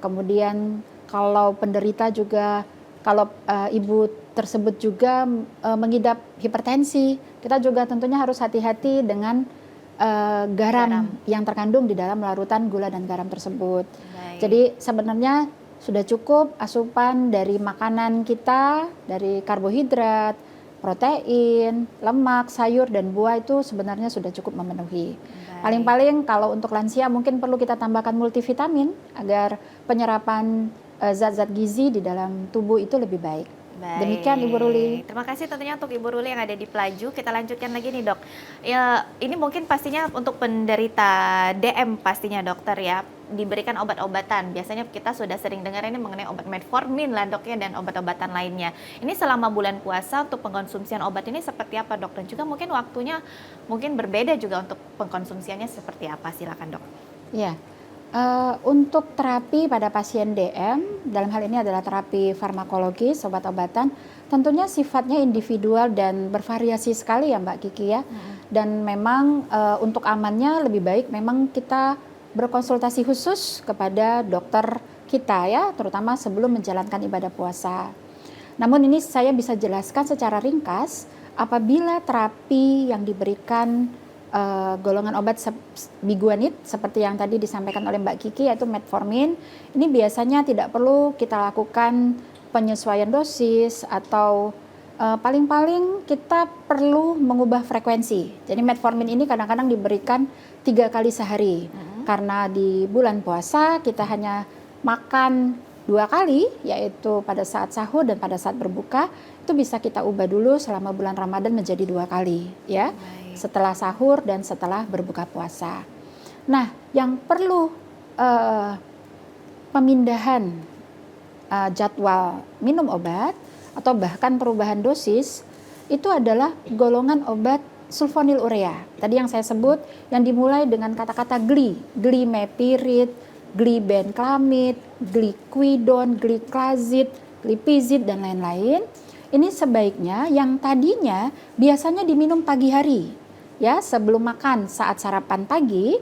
Kemudian kalau penderita juga, kalau ibu tersebut juga mengidap hipertensi, kita juga tentunya harus hati-hati dengan garam yang terkandung di dalam larutan gula dan garam tersebut. Baik. Jadi sebenarnya sudah cukup asupan dari makanan kita, dari karbohidrat, protein, lemak, sayur, dan buah itu sebenarnya sudah cukup memenuhi. Paling-paling kalau untuk lansia mungkin perlu kita tambahkan multivitamin agar penyerapan zat-zat gizi di dalam tubuh itu lebih baik. Baik. Demikian Ibu Ruli. Terima kasih tentunya untuk Ibu Ruli yang ada di Pelaju. Kita lanjutkan lagi nih dok. Ya, ini mungkin pastinya untuk penderita DM pastinya dokter ya, diberikan obat-obatan. Biasanya kita sudah sering dengar ini mengenai obat metformin lah dok ya, dan obat-obatan lainnya. Ini selama bulan puasa untuk pengkonsumsian obat ini seperti apa dok? Dan juga mungkin waktunya mungkin berbeda juga untuk pengkonsumsiannya seperti apa? Silakan dok. Ya. Untuk terapi pada pasien DM, dalam hal ini adalah terapi farmakologis, obat-obatan, tentunya sifatnya individual dan bervariasi sekali ya Mbak Kiki ya. Dan memang untuk amannya lebih baik memang kita berkonsultasi khusus kepada dokter kita ya, terutama sebelum menjalankan ibadah puasa. Namun ini saya bisa jelaskan secara ringkas, apabila terapi yang diberikan golongan obat biguanid seperti yang tadi disampaikan oleh Mbak Kiki yaitu metformin, ini biasanya tidak perlu kita lakukan penyesuaian dosis atau paling-paling kita perlu mengubah frekuensi. Jadi metformin ini kadang-kadang diberikan 3 kali sehari karena di bulan puasa kita hanya makan 2 kali, yaitu pada saat sahur dan pada saat berbuka. Itu bisa kita ubah dulu selama bulan Ramadan menjadi 2 kali ya. Setelah sahur dan setelah berbuka puasa. Nah, yang perlu pemindahan jadwal minum obat atau bahkan perubahan dosis itu adalah golongan obat sulfonilurea. Tadi yang saya sebut yang dimulai dengan kata-kata glimepirid, glibenclamid, gliquidon, gliclazid, glipizid dan lain-lain. Ini sebaiknya yang tadinya biasanya diminum pagi hari, ya sebelum makan saat sarapan pagi,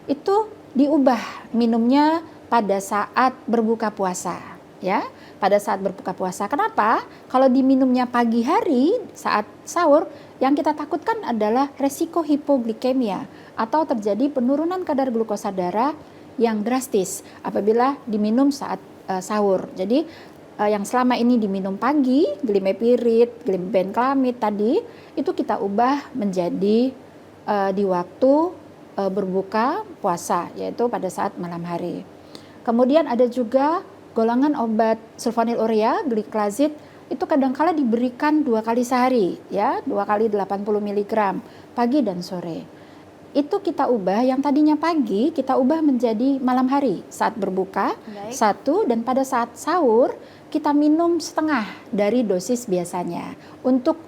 itu diubah minumnya pada saat berbuka puasa, ya pada saat berbuka puasa. Kenapa? Kalau diminumnya pagi hari saat sahur, yang kita takutkan adalah resiko hipoglikemia atau terjadi penurunan kadar glukosa darah yang drastis apabila diminum saat sahur. Jadi yang selama ini diminum pagi, glimepirid, glibenclamid tadi, itu kita ubah menjadi di waktu berbuka puasa, yaitu pada saat malam hari. Kemudian ada juga golongan obat sulfonilurea, gliclazid, itu kadangkala diberikan 2 kali sehari, ya 2 kali 80 mg, pagi dan sore. Itu kita ubah, yang tadinya pagi kita ubah menjadi malam hari saat berbuka. Satu, dan pada saat sahur kita minum setengah dari dosis biasanya untuk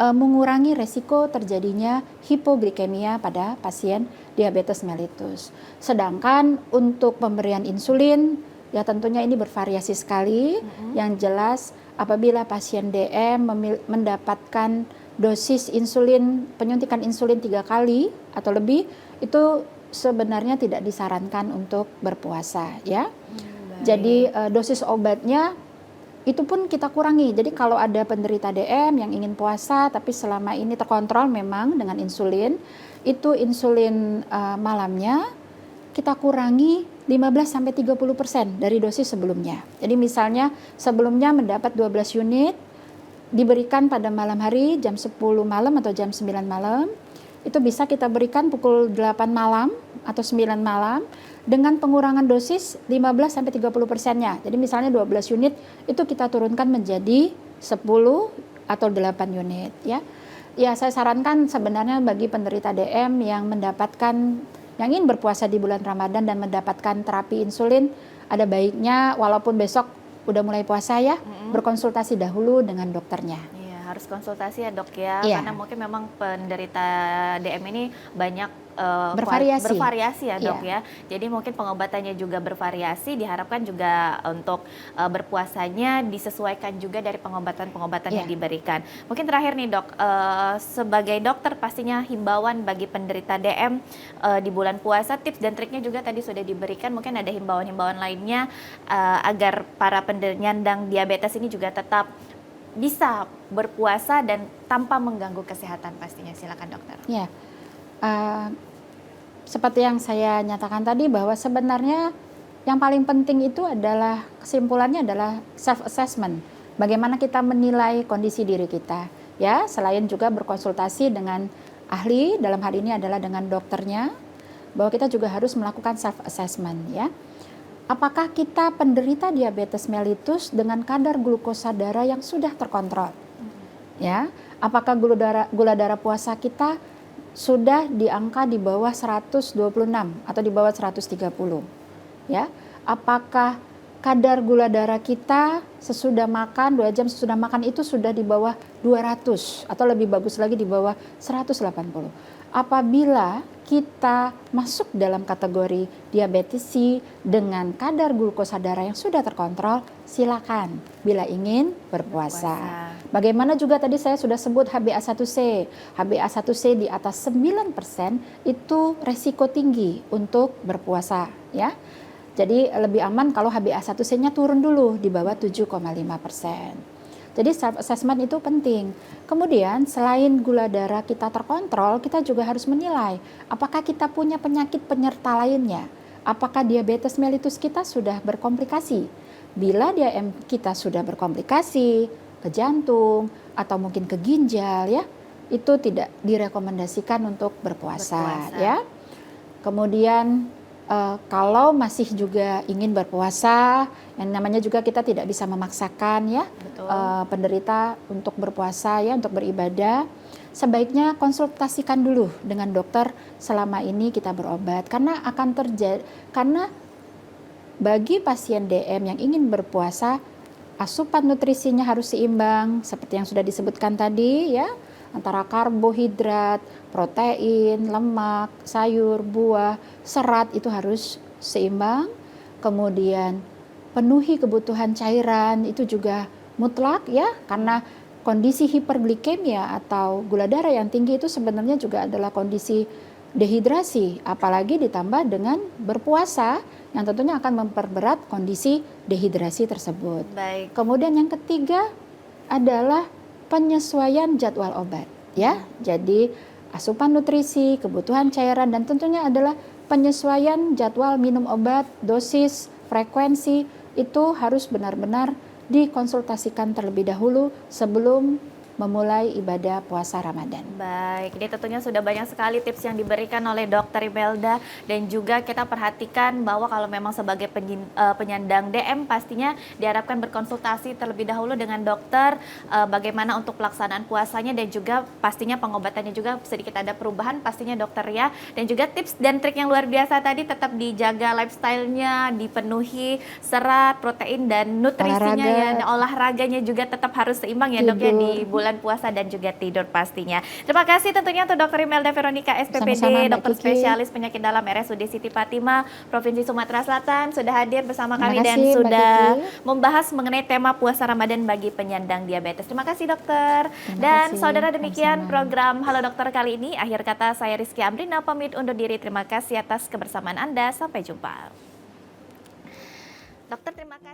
mengurangi resiko terjadinya hipoglikemia pada pasien diabetes mellitus. Sedangkan untuk pemberian insulin Ya tentunya ini bervariasi sekali. Yang jelas apabila pasien DM mendapatkan dosis insulin, penyuntikan insulin 3 kali atau lebih, itu sebenarnya tidak disarankan untuk berpuasa ya. Jadi dosis obatnya itu pun kita kurangi. Jadi kalau ada penderita DM yang ingin puasa tapi selama ini terkontrol memang dengan insulin, itu insulin malamnya kita kurangi 15-30% dari dosis sebelumnya. Jadi misalnya sebelumnya mendapat 12 unit, diberikan pada malam hari jam 10 malam atau jam 9 malam, itu bisa kita berikan pukul 8 malam atau 9 malam dengan pengurangan dosis 15-30%-nya. Jadi misalnya 12 unit itu kita turunkan menjadi 10 atau 8 unit ya. Ya saya sarankan sebenarnya bagi penderita DM yang ingin berpuasa di bulan Ramadan dan mendapatkan terapi insulin, ada baiknya walaupun besok udah mulai puasa ya, berkonsultasi dahulu dengan dokternya. Harus konsultasi ya dok ya, Iya. karena mungkin memang penderita DM ini banyak Bervariasi. ya dok ya. Jadi mungkin pengobatannya juga bervariasi, diharapkan juga untuk berpuasanya disesuaikan juga dari pengobatan-pengobatan yang diberikan. Mungkin terakhir nih dok, sebagai dokter pastinya himbauan bagi penderita DM di bulan puasa, tips dan triknya juga tadi sudah diberikan, mungkin ada himbauan-himbauan lainnya agar para penyandang diabetes ini juga tetap bisa berpuasa dan tanpa mengganggu kesehatan pastinya. Silakan dokter. Ya, seperti yang saya nyatakan tadi bahwa sebenarnya yang paling penting itu adalah kesimpulannya adalah self assessment. Bagaimana kita menilai kondisi diri kita, ya. Selain juga berkonsultasi dengan ahli, dalam hal ini adalah dengan dokternya, bahwa kita juga harus melakukan self assessment, ya. Apakah kita penderita diabetes mellitus dengan kadar glukosa darah yang sudah terkontrol? Ya, apakah gula darah puasa kita sudah di angka di bawah 126 atau di bawah 130? Ya, apakah kadar gula darah kita sesudah makan 2 jam sesudah makan itu sudah di bawah 200 atau lebih bagus lagi di bawah 180? Apabila kita masuk dalam kategori diabetesi dengan kadar glukosa darah yang sudah terkontrol, silakan bila ingin berpuasa. Bagaimana juga tadi saya sudah sebut HbA1c. HbA1c di atas 9% itu resiko tinggi untuk berpuasa, ya. Jadi lebih aman kalau HbA1c-nya turun dulu di bawah 7,5%. Jadi self assessment itu penting. Kemudian selain gula darah kita terkontrol, kita juga harus menilai apakah kita punya penyakit penyerta lainnya. Apakah diabetes mellitus kita sudah berkomplikasi? Bila kita sudah berkomplikasi ke jantung atau mungkin ke ginjal, ya, itu tidak direkomendasikan untuk berpuasa. Ya. Kemudian kalau masih juga ingin berpuasa, yang namanya juga kita tidak bisa memaksakan ya penderita untuk berpuasa ya, untuk beribadah, sebaiknya konsultasikan dulu dengan dokter selama ini kita berobat, karena akan terjadi, karena bagi pasien DM yang ingin berpuasa, asupan nutrisinya harus seimbang seperti yang sudah disebutkan tadi ya, antara karbohidrat, protein, lemak, sayur, buah, serat itu harus seimbang. Kemudian penuhi kebutuhan cairan itu juga mutlak ya, karena kondisi hiperglikemia atau gula darah yang tinggi itu sebenarnya juga adalah kondisi dehidrasi, apalagi ditambah dengan berpuasa yang tentunya akan memperberat kondisi dehidrasi tersebut. Baik. Kemudian yang ketiga adalah penyesuaian jadwal obat ya. Jadi asupan nutrisi, kebutuhan cairan, dan tentunya adalah penyesuaian jadwal minum obat, dosis, frekuensi itu harus benar-benar dikonsultasikan terlebih dahulu sebelum memulai ibadah puasa Ramadan. Baik, ini tentunya sudah banyak sekali tips yang diberikan oleh Dr. Imelda, dan juga kita perhatikan bahwa kalau memang sebagai penyandang DM pastinya diharapkan berkonsultasi terlebih dahulu dengan dokter bagaimana untuk pelaksanaan puasanya, dan juga pastinya pengobatannya juga sedikit ada perubahan pastinya dokter ya. Dan juga tips dan trik yang luar biasa tadi, tetap dijaga lifestyle-nya, dipenuhi serat, protein dan nutrisinya, olahraganya juga tetap harus seimbang ya dok ya di bulan bulan puasa dan juga tidur pastinya. Terima kasih tentunya untuk Dr. Imelda Veronica SPPD, Sama-sama, Mbak dokter Kiki. spesialis penyakit dalam RSUD Siti Fatimah, Provinsi Sumatera Selatan sudah hadir bersama Terima kami dan kasih, Mbak sudah Kiki. membahas mengenai tema puasa Ramadan bagi penyandang diabetes. Terima kasih dokter. Terima Dan kasih, saudara, demikian sama-sama. program Halo Dokter kali ini. Akhir kata saya Rizky Amrina pamit undur diri. Terima kasih atas kebersamaan Anda. Sampai jumpa. Dokter, terima kasih.